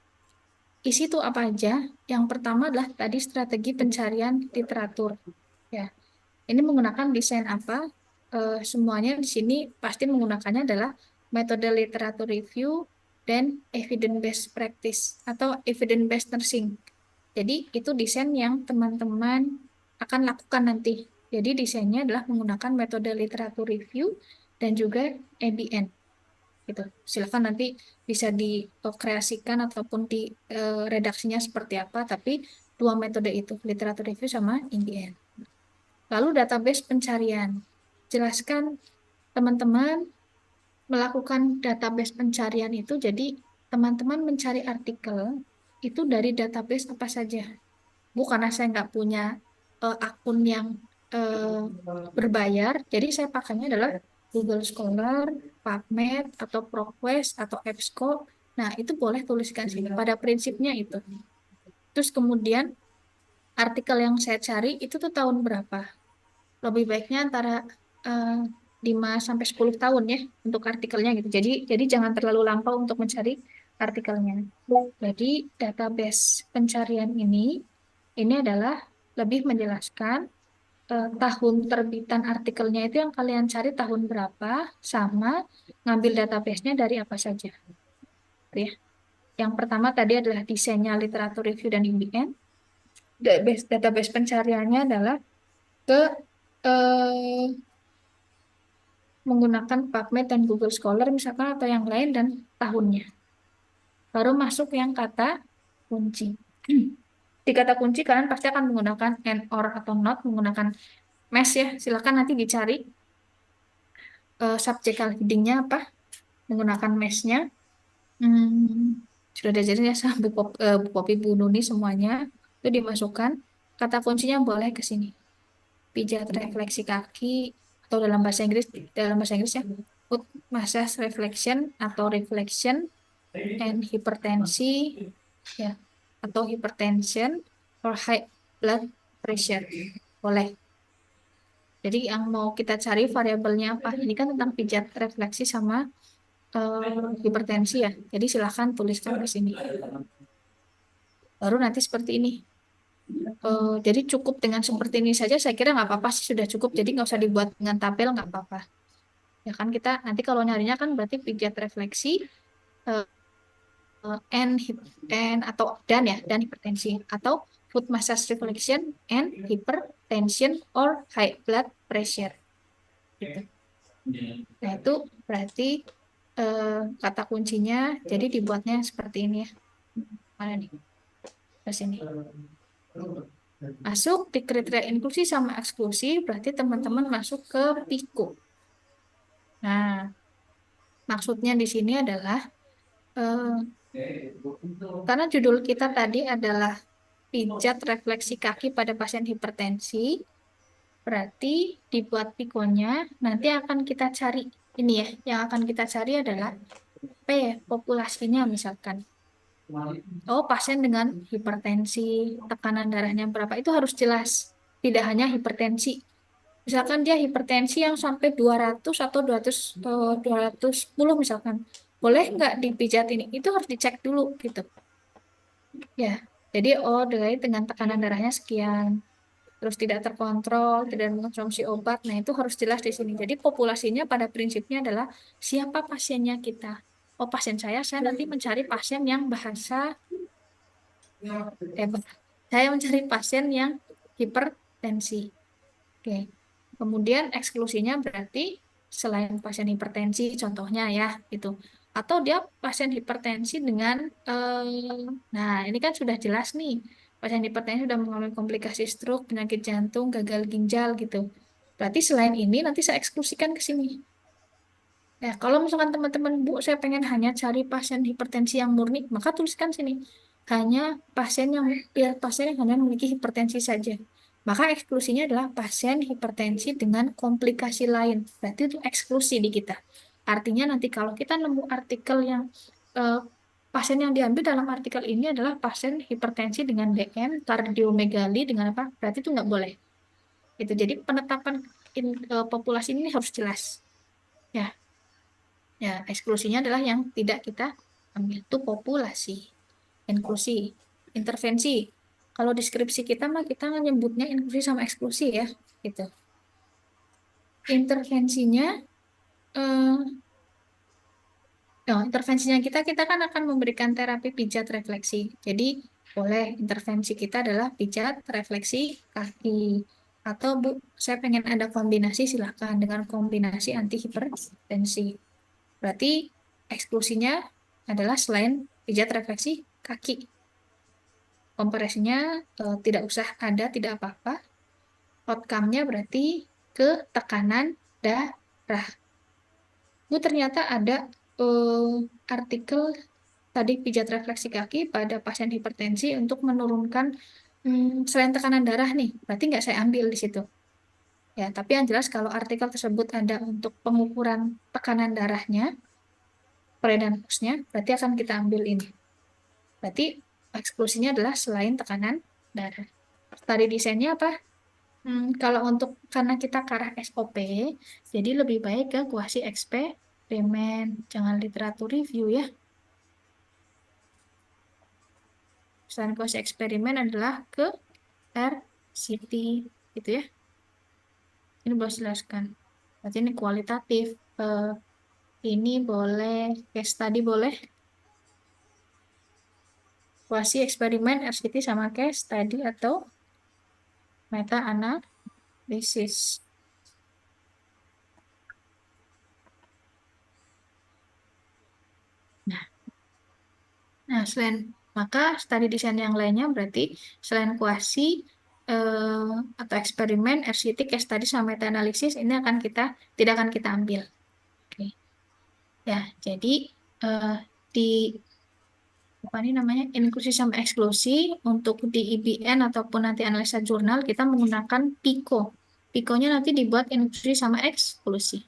isi itu apa aja? Yang pertama adalah tadi strategi pencarian literatur. Ya, ini menggunakan desain apa? Semuanya di sini pasti menggunakannya adalah metode literatur review, dan evidence-based practice atau evidence-based nursing. Jadi itu desain yang teman-teman akan lakukan nanti. Jadi desainnya adalah menggunakan metode literatur review dan juga ABN. Gitu. Silakan nanti bisa dikreasikan ataupun di redaksinya seperti apa, tapi dua metode itu, literatur review sama ABN. Lalu database pencarian. Jelaskan teman-teman melakukan database pencarian itu, jadi teman-teman mencari artikel itu dari database apa saja. Karena saya nggak punya akun yang eh, berbayar, jadi saya pakainya adalah Google Scholar, PubMed, atau ProQuest, atau EBSCO. Nah, itu boleh tuliskan sini. Pada prinsipnya itu. Terus kemudian artikel yang saya cari itu tuh tahun berapa? Lebih baiknya antara eh, 5 sampai 10 tahun ya untuk artikelnya gitu. Jadi jangan terlalu lampau untuk mencari artikelnya. Jadi database pencarian ini adalah lebih menjelaskan tahun terbitan artikelnya itu yang kalian cari tahun berapa sama ngambil database-nya dari apa saja. Gitu ya. Yang pertama tadi adalah desainnya literatur review dan IBN. Database pencariannya adalah ke eh, menggunakan PubMed dan Google Scholar misalkan atau yang lain dan tahunnya. Baru masuk yang kata kunci. Di kata kunci kalian pasti akan menggunakan and or atau not, menggunakan mesh ya. Silakan nanti dicari subject headingnya apa, menggunakan mesh-nya. Sudah diajarin ya sama Bu Popi, Bu Nuni semuanya. Itu dimasukkan. Kata kuncinya boleh ke sini. Pijat refleksi kaki atau dalam bahasa Inggris ya. Foot massage reflection atau reflection and hipertensi ya atau hypertension or high blood pressure. Boleh. Jadi yang mau kita cari variabelnya apa? Ini kan tentang pijat refleksi sama hipertensi ya. Jadi silahkan tuliskan di sini. Baru nanti seperti ini. Jadi cukup dengan seperti ini saja. Saya kira nggak apa-apa sih, sudah cukup. Jadi nggak usah dibuat dengan tabel, nggak apa-apa. Ya kan kita nanti kalau nyarinya kan berarti pijat refleksi eh, dan hipertensi atau foot massage reflection and hypertension or high blood pressure. Gitu. Nah itu berarti kata kuncinya. Jadi dibuatnya seperti ini ya. Mana nih? Ke sini. Masuk di kriteria inklusi sama eksklusi, berarti teman-teman masuk ke PIKO. Nah, maksudnya di sini adalah eh, karena judul kita tadi adalah pijat refleksi kaki pada pasien hipertensi, berarti dibuat pikonya nanti akan kita cari ini ya, yang akan kita cari adalah P populasinya misalkan. Oh, pasien dengan hipertensi, tekanan darahnya berapa itu harus jelas, tidak hanya hipertensi. Misalkan dia hipertensi yang sampai 200 atau 210 misalkan. Boleh nggak dipijat ini? Itu harus dicek dulu gitu. Ya, jadi dari dengan tekanan darahnya sekian, terus tidak terkontrol, tidak mengkonsumsi obat. Nah, itu harus jelas di sini. Jadi populasinya pada prinsipnya adalah siapa pasiennya kita. Oh, pasien saya nanti mencari pasien yang saya mencari pasien yang hipertensi. Oke. Kemudian eksklusinya berarti selain pasien hipertensi, contohnya ya, itu. Atau dia pasien hipertensi dengan, nah ini kan sudah jelas nih, pasien hipertensi sudah mengalami komplikasi stroke, penyakit jantung, gagal ginjal gitu. Berarti selain ini nanti saya eksklusikan ke sini. Ya, kalau misalkan teman-teman, Bu, saya pengen hanya cari pasien hipertensi yang murni, maka tuliskan sini. Hanya pasien yang hanya memiliki hipertensi saja. Maka eksklusinya adalah pasien hipertensi dengan komplikasi lain. Berarti itu eksklusi di kita. Artinya nanti kalau kita nemu artikel yang eh, pasien yang diambil dalam artikel ini adalah pasien hipertensi dengan DM, kardiomegali dengan apa? Berarti itu nggak boleh. Itu jadi penetapan populasi ini harus jelas. Ya, ya eksklusinya adalah yang tidak kita ambil itu populasi. Inklusi, intervensi. Kalau deskripsi kita mah kita nyebutnya inklusi sama eksklusi ya, gitu. Intervensinya Nah, intervensinya kita kan akan memberikan terapi pijat refleksi. Jadi, boleh intervensi kita adalah pijat refleksi kaki. Atau Bu, saya pengen ada kombinasi, silahkan dengan kombinasi anti hipertensi. Berarti eksklusinya adalah selain pijat refleksi kaki. Komparasinya tidak usah ada, tidak apa-apa. Outcome-nya berarti ke tekanan darah. Bu, ternyata ada artikel tadi pijat refleksi kaki pada pasien hipertensi untuk menurunkan selain tekanan darah nih, berarti nggak saya ambil di situ. Ya, tapi yang jelas kalau artikel tersebut ada untuk pengukuran tekanan darahnya, peredaran pulsnya, berarti akan kita ambil ini. Berarti eksklusinya adalah selain tekanan darah. Tadi desainnya apa? Kalau untuk karena kita ke arah SOP, jadi lebih baik ke kuasi eksperimen, jangan literatur review ya. Selain kuasi eksperimen adalah ke RCT, gitu ya. Ini boleh jelaskan. Berarti ini kualitatif. Ini boleh, case study boleh. Kuasi eksperimen RCT sama case study atau meta-analisis. Nah, selain maka studi desain yang lainnya berarti selain kuasi atau eksperimen, RCT, case study sama meta-analisis ini tidak akan kita ambil. Oke. Ya, jadi eh, di apa ini namanya inklusi sama eksklusi untuk di IBN ataupun nanti analisa jurnal kita menggunakan PICO. PICO-nya nanti dibuat inklusi sama eksklusi.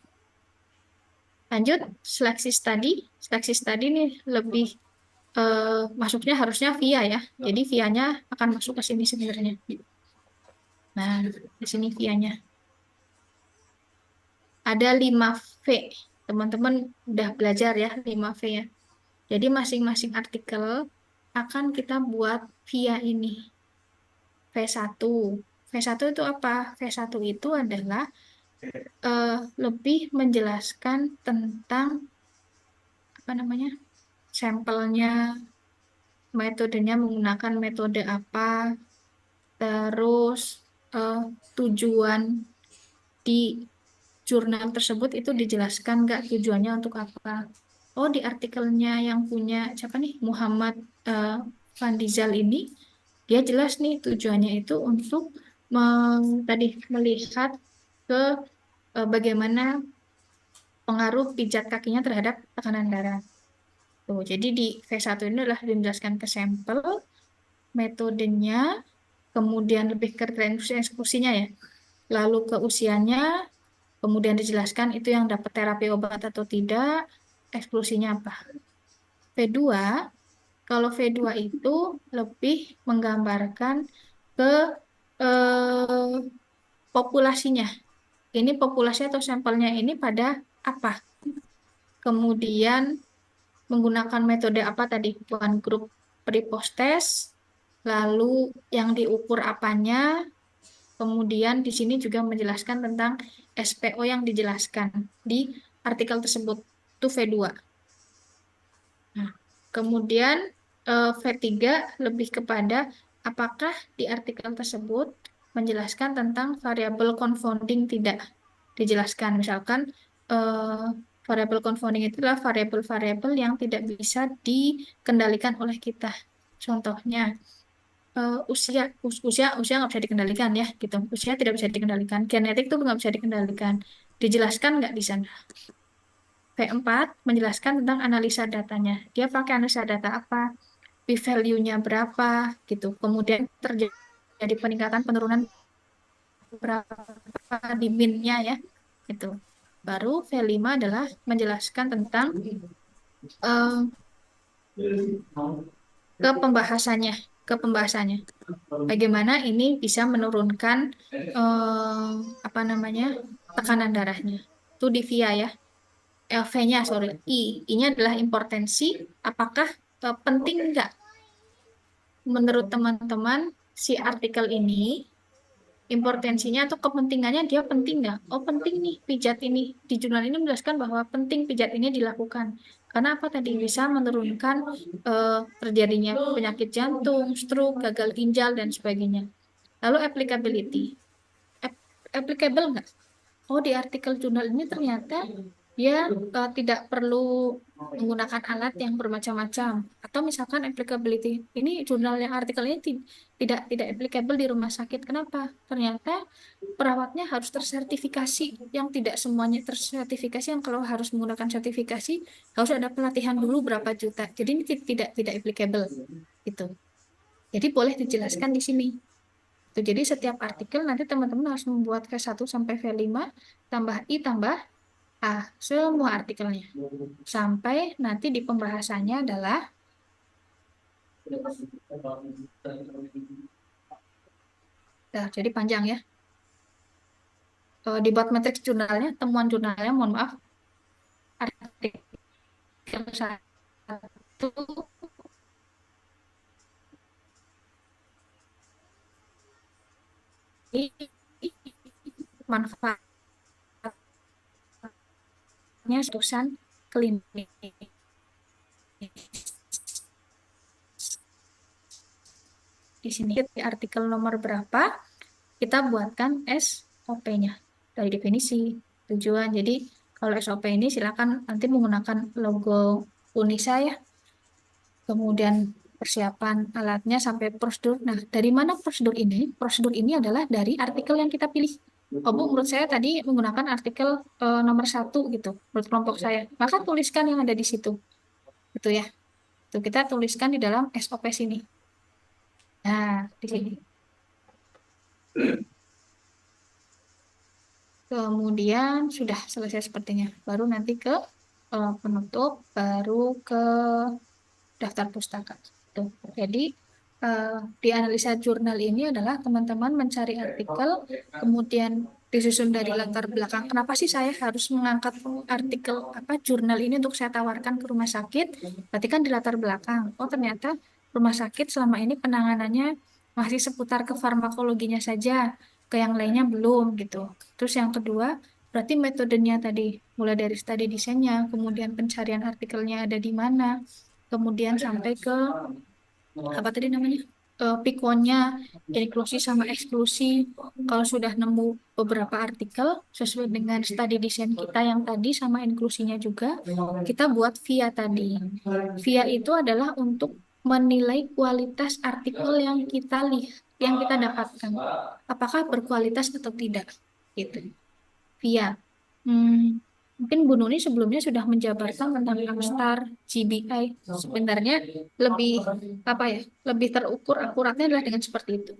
Lanjut, seleksi studi. Seleksi studi ini lebih masuknya harusnya via ya. Jadi via-nya akan masuk ke sini sebenarnya. Nah, di sini via-nya. Ada 5V. Teman-teman udah belajar ya 5V ya. Jadi masing-masing artikel akan kita buat via ini. V1. V1 itu apa? V1 itu adalah lebih menjelaskan tentang apa namanya? Sampelnya, metodenya menggunakan metode apa, terus tujuan di jurnal tersebut itu dijelaskan nggak tujuannya untuk apa. Oh, di artikelnya yang punya siapa nih? Muhammad Van Dizal ini, dia jelas nih tujuannya itu untuk tadi melihat ke bagaimana pengaruh pijat kakinya terhadap tekanan darah. Tuh, jadi di V1 ini adalah dijelaskan ke sampel, metodenya, kemudian lebih ke eksekusinya ya. Lalu ke usianya, kemudian dijelaskan itu yang dapat terapi obat atau tidak, eksklusinya apa. V2, kalau V2 itu lebih menggambarkan ke eh, populasinya. Ini populasi atau sampelnya ini pada apa. Kemudian menggunakan metode apa tadi? One group pre-post test, lalu yang diukur apanya, kemudian di sini juga menjelaskan tentang SPO yang dijelaskan di artikel tersebut. Itu V2. Nah, kemudian V3 lebih kepada apakah di artikel tersebut menjelaskan tentang variabel confounding tidak dijelaskan. Misalkan eh, variabel confounding itu adalah variabel-variabel yang tidak bisa dikendalikan oleh kita. Contohnya usia nggak bisa dikendalikan ya gitu. Usia tidak bisa dikendalikan. Genetik tuh nggak bisa dikendalikan. Dijelaskan nggak di sana. V4 menjelaskan tentang analisa datanya. Dia pakai analisa data apa, p-value-nya berapa, gitu. Kemudian terjadi peningkatan penurunan berapa di min-nya ya, gitu. Baru V5 adalah menjelaskan tentang eh, ke pembahasannya, ke pembahasannya. Bagaimana ini bisa menurunkan apa namanya tekanan darahnya. Itu di VIA ya. V-nya, sorry, I-nya adalah importansi. Apakah penting nggak menurut teman-teman si artikel ini Importansinya atau kepentingannya dia penting nggak? Oh penting nih pijat ini. Di jurnal ini menjelaskan bahwa penting pijat ini dilakukan. Karena apa tadi? Bisa menurunkan terjadinya penyakit jantung, stroke, gagal ginjal, dan sebagainya. Lalu applicability. Applicable nggak? Oh, di artikel jurnal ini ternyata dia tidak perlu menggunakan alat yang bermacam-macam. Atau misalkan applicability. Ini jurnal yang artikelnya tidak applicable di rumah sakit. Kenapa? Ternyata perawatnya harus tersertifikasi. Yang tidak semuanya tersertifikasi, yang kalau harus menggunakan sertifikasi harus ada pelatihan dulu berapa juta. Jadi ini tidak applicable gitu. Jadi boleh dijelaskan di sini. Tuh, jadi setiap artikel nanti teman-teman harus membuat V1 sampai V5 tambah I tambah A semua artikelnya. Sampai nanti di pembahasannya adalah jadi panjang ya. Dibuat matriks jurnalnya, temuan jurnalnya, mohon maaf, artikel 1 ini manfaatnya urusan klinis. Di sini di artikel nomor berapa kita buatkan SOP-nya dari definisi, tujuan. Jadi kalau SOP ini silakan nanti menggunakan logo Unisa ya. Kemudian persiapan alatnya sampai prosedur. Nah, dari mana prosedur ini? Prosedur ini adalah dari artikel yang kita pilih. Oh Bu, menurut saya tadi menggunakan artikel nomor 1 gitu, menurut kelompok saya. Maka tuliskan yang ada di situ, gitu ya. Itu kita tuliskan di dalam SOP sini. Nah, di sini. Kemudian sudah selesai sepertinya. Baru nanti ke penutup, baru ke daftar pustaka. Tuh. Jadi di analisa jurnal ini adalah teman-teman mencari artikel, kemudian disusun dari latar belakang. Kenapa sih saya harus mengangkat artikel jurnal ini untuk saya tawarkan ke rumah sakit? Berarti kan di latar belakang. Oh ternyata rumah sakit selama ini penanganannya masih seputar ke farmakologinya saja, ke yang lainnya belum gitu. Terus yang kedua, berarti metodenya tadi mulai dari studi desainnya, kemudian pencarian artikelnya ada di mana, kemudian sampai ke apa tadi namanya pikonnya, inklusi sama eksklusi. Kalau sudah nemu beberapa artikel sesuai dengan studi desain kita yang tadi sama inklusinya juga, kita buat via tadi. Via itu adalah untuk menilai kualitas artikel yang kita lihat, yang kita dapatkan, apakah berkualitas atau tidak gitu. Via. Mungkin Bu Nuni sebelumnya sudah menjabarkan tentang Amstar, GBI. Sebenarnya lebih lebih terukur akuratnya adalah dengan seperti itu.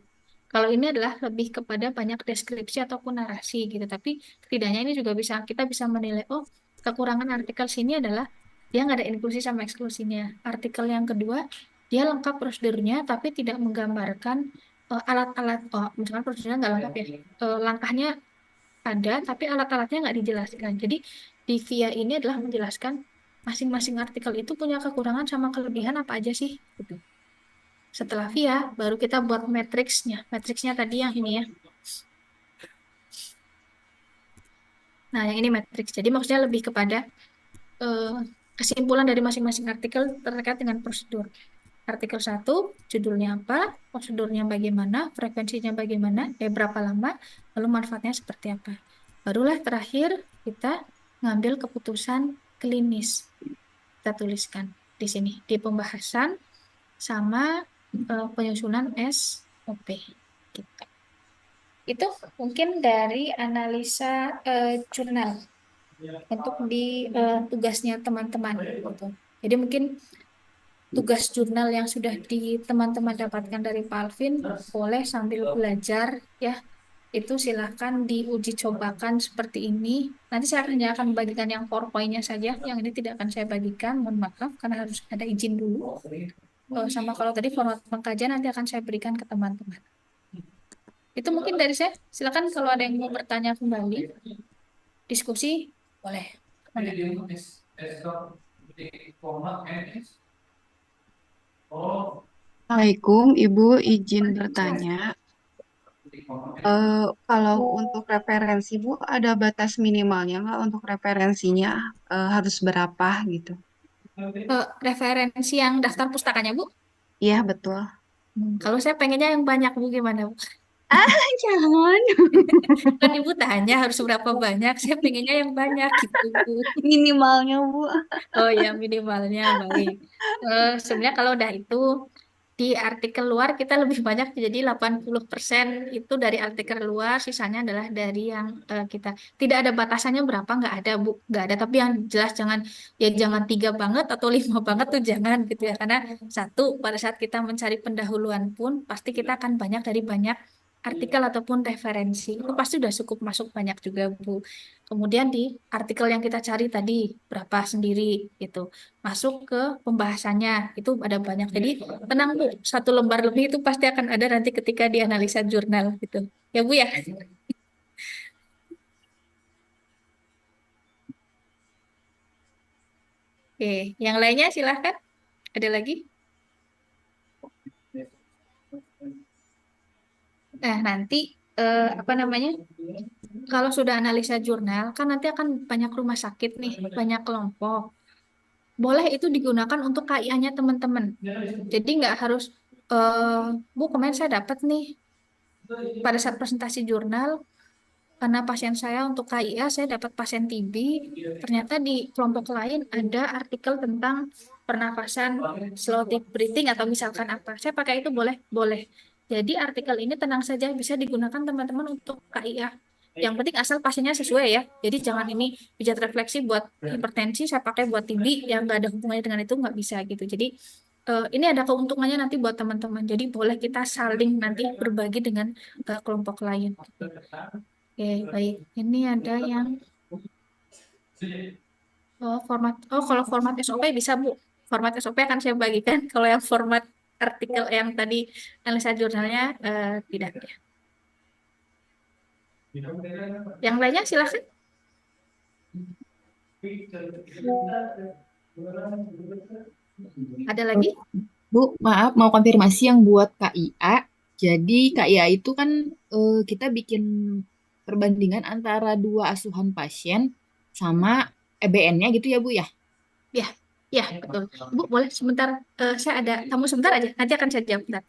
Kalau ini adalah lebih kepada banyak deskripsi ataupun narasi gitu. Tapi setidaknya ini juga kita bisa menilai, oh kekurangan artikel sini adalah dia nggak ada inklusi sama eksklusinya. Artikel yang kedua dia lengkap prosedurnya tapi tidak menggambarkan alat-alat. Oh misalkan prosedurnya nggak lengkap ya. Langkahnya ada, tapi alat-alatnya nggak dijelaskan. Jadi di VIA ini adalah menjelaskan masing-masing artikel itu punya kekurangan sama kelebihan apa aja sih. Gitu. Setelah VIA, baru kita buat matriksnya. Matriksnya tadi yang ini ya. Nah, yang ini matriks. Jadi maksudnya lebih kepada kesimpulan dari masing-masing artikel terkait dengan prosedur. Artikel 1, judulnya apa, prosedurnya bagaimana, frekuensinya bagaimana, berapa lama, lalu manfaatnya seperti apa. Barulah terakhir kita ngambil keputusan klinis. Kita tuliskan di sini, di pembahasan sama penyusunan SOP. Gitu. Itu mungkin dari analisa jurnal untuk di tugasnya teman-teman. Gitu. Jadi mungkin tugas jurnal yang sudah teman-teman dapatkan dari Pak Alvin boleh sambil belajar ya, itu silahkan diuji cobakan seperti ini. Nanti saya hanya akan membagikan yang PowerPoint-nya saja, yang ini tidak akan saya bagikan, mohon maaf karena harus ada izin dulu. Sama kalau tadi format pengkajian nanti akan saya berikan ke teman-teman. Itu mungkin dari saya, silakan kalau ada yang mau bertanya kembali, diskusi boleh. Assalamualaikum, Ibu izin bertanya. Kalau untuk referensi Bu, ada batas minimalnya nggak untuk referensinya harus berapa gitu? Referensi yang daftar pustakanya, Bu. Iya betul. Kalau saya pengennya yang banyak, Bu, gimana, Bu? Ah, jangan. Kan Ibu tanya harus berapa banyak, saya pengennya yang banyak gitu, Bu. Minimalnya Bu. Oh ya, minimalnya baik. Sebenarnya kalau udah itu, di artikel luar kita lebih banyak, jadi 80% itu dari artikel luar, sisanya adalah dari yang kita. Tidak ada batasannya berapa, nggak ada, Bu. Nggak ada, tapi yang jelas jangan, ya jangan 3 banget atau 5 banget tuh jangan gitu ya. Karena satu, pada saat kita mencari pendahuluan pun, pasti kita akan banyak dari banyak artikel ataupun referensi. Itu pasti udah cukup masuk banyak juga, Bu. Kemudian di artikel yang kita cari tadi, berapa sendiri gitu. Masuk ke pembahasannya, itu ada banyak. Jadi tenang Bu, 1 lembar lebih itu pasti akan ada nanti ketika dianalisa jurnal gitu. Ya Bu ya. Oke, yang lainnya silahkan. Ada lagi? Nah, nanti apa namanya? Kalau sudah analisa jurnal, kan nanti akan banyak rumah sakit nih, banyak kelompok. Boleh itu digunakan untuk KIA-nya teman-teman. Jadi nggak harus, Bu kemarin saya dapat nih pada saat presentasi jurnal, karena pasien saya untuk KIA, saya dapat pasien TB, ternyata di kelompok lain ada artikel tentang pernafasan slow deep breathing atau misalkan apa. Saya pakai itu boleh? Boleh. Jadi artikel ini tenang saja bisa digunakan teman-teman untuk KIA. Yang penting asal pasiennya sesuai ya. Jadi jangan ini pijat refleksi buat hipertensi, saya pakai buat TB yang nggak ada hubungannya dengan itu nggak bisa gitu. Jadi ini ada keuntungannya nanti buat teman-teman. Jadi boleh kita saling nanti berbagi dengan kelompok lain. Oke, baik. Ini ada yang kalau format SOP bisa, Bu. Format SOP akan saya bagikan. Kalau yang format artikel yang tadi analisa jurnalnya tidak. Yang lainnya silahkan. Ada lagi? Bu, maaf mau konfirmasi yang buat KIA. Jadi KIA itu kan kita bikin perbandingan antara dua asuhan pasien sama EBN-nya gitu ya Bu ya? Ya, ya betul. Bu, boleh sebentar. Saya ada tamu sebentar aja. Nanti akan saya jawab. Bentar.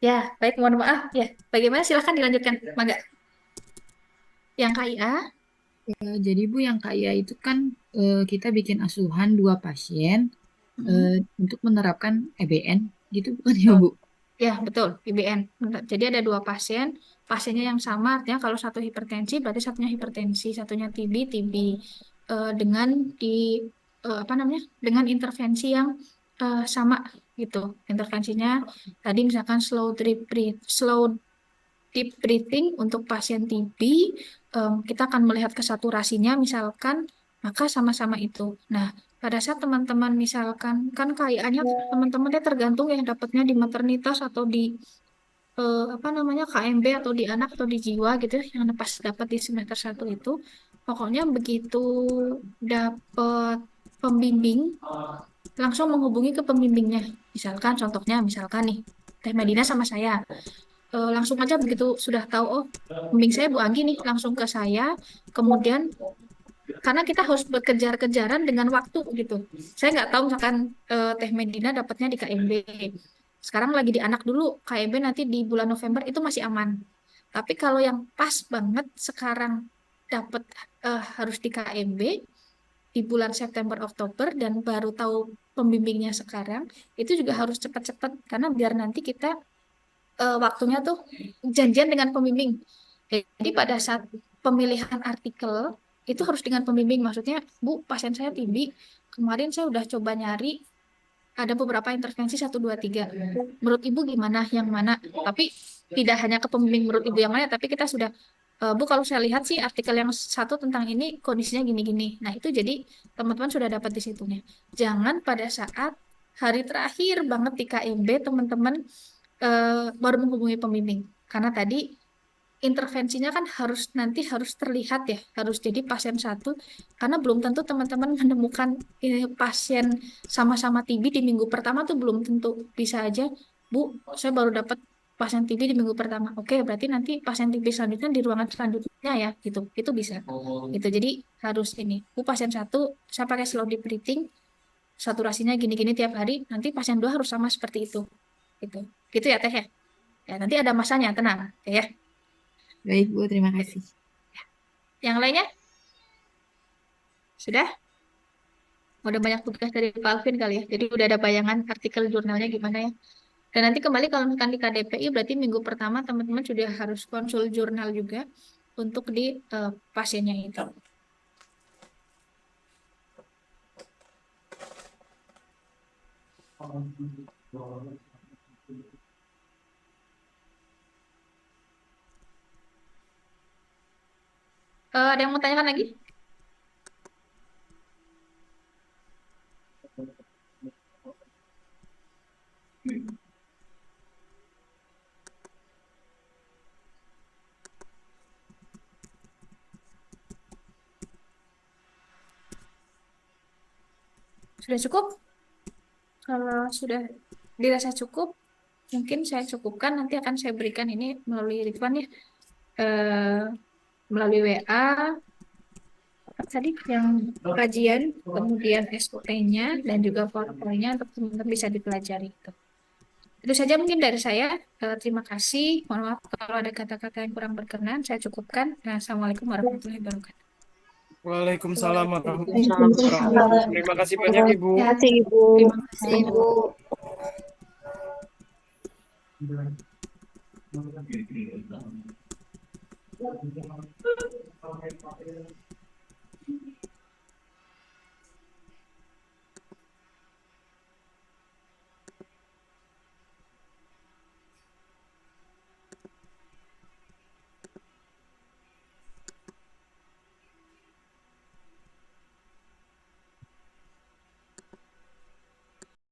Ya, baik. Mohon maaf. Ya, bagaimana? Silahkan dilanjutkan. Mangga. Yang KIA? Jadi Bu yang KIA itu kan kita bikin asuhan dua pasien untuk menerapkan EBN gitu bukan ya Bu? Ya, betul, IBN. Jadi ada 2 pasien, pasiennya yang sama, artinya kalau satu hipertensi, berarti satunya hipertensi, satunya TB, TB. Dengan apa namanya, dengan intervensi yang sama gitu. Intervensinya tadi misalkan slow deep breathing untuk pasien TB, kita akan melihat kesaturasinya misalkan, maka sama-sama itu. Nah, pada saat teman-teman misalkan, kan KIA-nya teman-teman dia tergantung yang dapatnya di maternitas atau di apa namanya KMB atau di anak atau di jiwa gitu ya, yang pas dapat di semester 1 itu. Pokoknya begitu dapat pembimbing langsung menghubungi ke pembimbingnya. Misalkan nih, Teh Medina sama saya. Langsung aja begitu sudah tahu, oh pembimbing saya Bu Anggi nih, langsung ke saya. Kemudian karena kita harus berkejar-kejaran dengan waktu gitu. Saya nggak tahu misalkan Teh Medina dapatnya di KMB. Sekarang lagi di anak dulu, KMB nanti di bulan November itu masih aman. Tapi kalau yang pas banget sekarang dapat harus di KMB di bulan September Oktober dan baru tahu pembimbingnya sekarang, itu juga harus cepat-cepat karena biar nanti kita waktunya tuh janjian dengan pembimbing. Jadi pada saat pemilihan artikel itu harus dengan pembimbing. Maksudnya, Bu, pasien saya TB. Kemarin saya udah coba nyari ada beberapa intervensi satu 2 3. Menurut Ibu gimana? Yang mana? Tapi tidak hanya ke pembimbing menurut Ibu yang mana, tapi kita sudah Bu, kalau saya lihat sih artikel yang satu tentang ini kondisinya gini-gini. Nah, itu jadi teman-teman sudah dapat di situnya. Jangan pada saat hari terakhir banget di KMB teman-teman baru menghubungi pembimbing. Karena tadi intervensinya kan harus terlihat ya, harus jadi pasien satu. Karena belum tentu teman-teman menemukan pasien sama-sama TB di minggu pertama tuh belum tentu. Bisa aja, Bu, saya baru dapat pasien TB di minggu pertama. Oke, berarti nanti pasien TB selanjutnya di ruangan selanjutnya ya, gitu. Itu bisa. Gitu. Jadi harus ini. Bu, pasien satu, saya pakai slow deep breathing, saturasinya gini-gini tiap hari. Nanti pasien dua harus sama seperti itu. Gitu. Gitu ya, Teh ya. Ya, nanti ada masanya, tenang. Oke, ya. Baik, Bu. Terima kasih. Yang lainnya? Sudah? Udah banyak tugas dari Pak Alvin kali ya. Jadi udah ada bayangan artikel jurnalnya gimana ya. Dan nanti kembali kalau misalkan di KDPI berarti minggu pertama teman-teman sudah harus konsul jurnal juga untuk di pasiennya itu. Ada yang mau tanyakan lagi? Sudah cukup? Kalau sudah dirasa cukup, mungkin saya cukupkan. Nanti akan saya berikan ini melalui Ridwan ya. Eh, melalui WA tadi yang kajian, kemudian SOP-nya dan juga PowerPoint-nya untuk teman-teman bisa dipelajari. Itu saja mungkin dari saya. Terima kasih. Mohon maaf kalau ada kata-kata yang kurang berkenan. Saya cukupkan. Nah, Assalamualaikum warahmatullahi wabarakatuh. Waalaikumsalam warahmatullahi Waalaikumsalam. wabarakatuh. Terima kasih banyak Ibu. Terima kasih, Ibu. Terima kasih. Bu.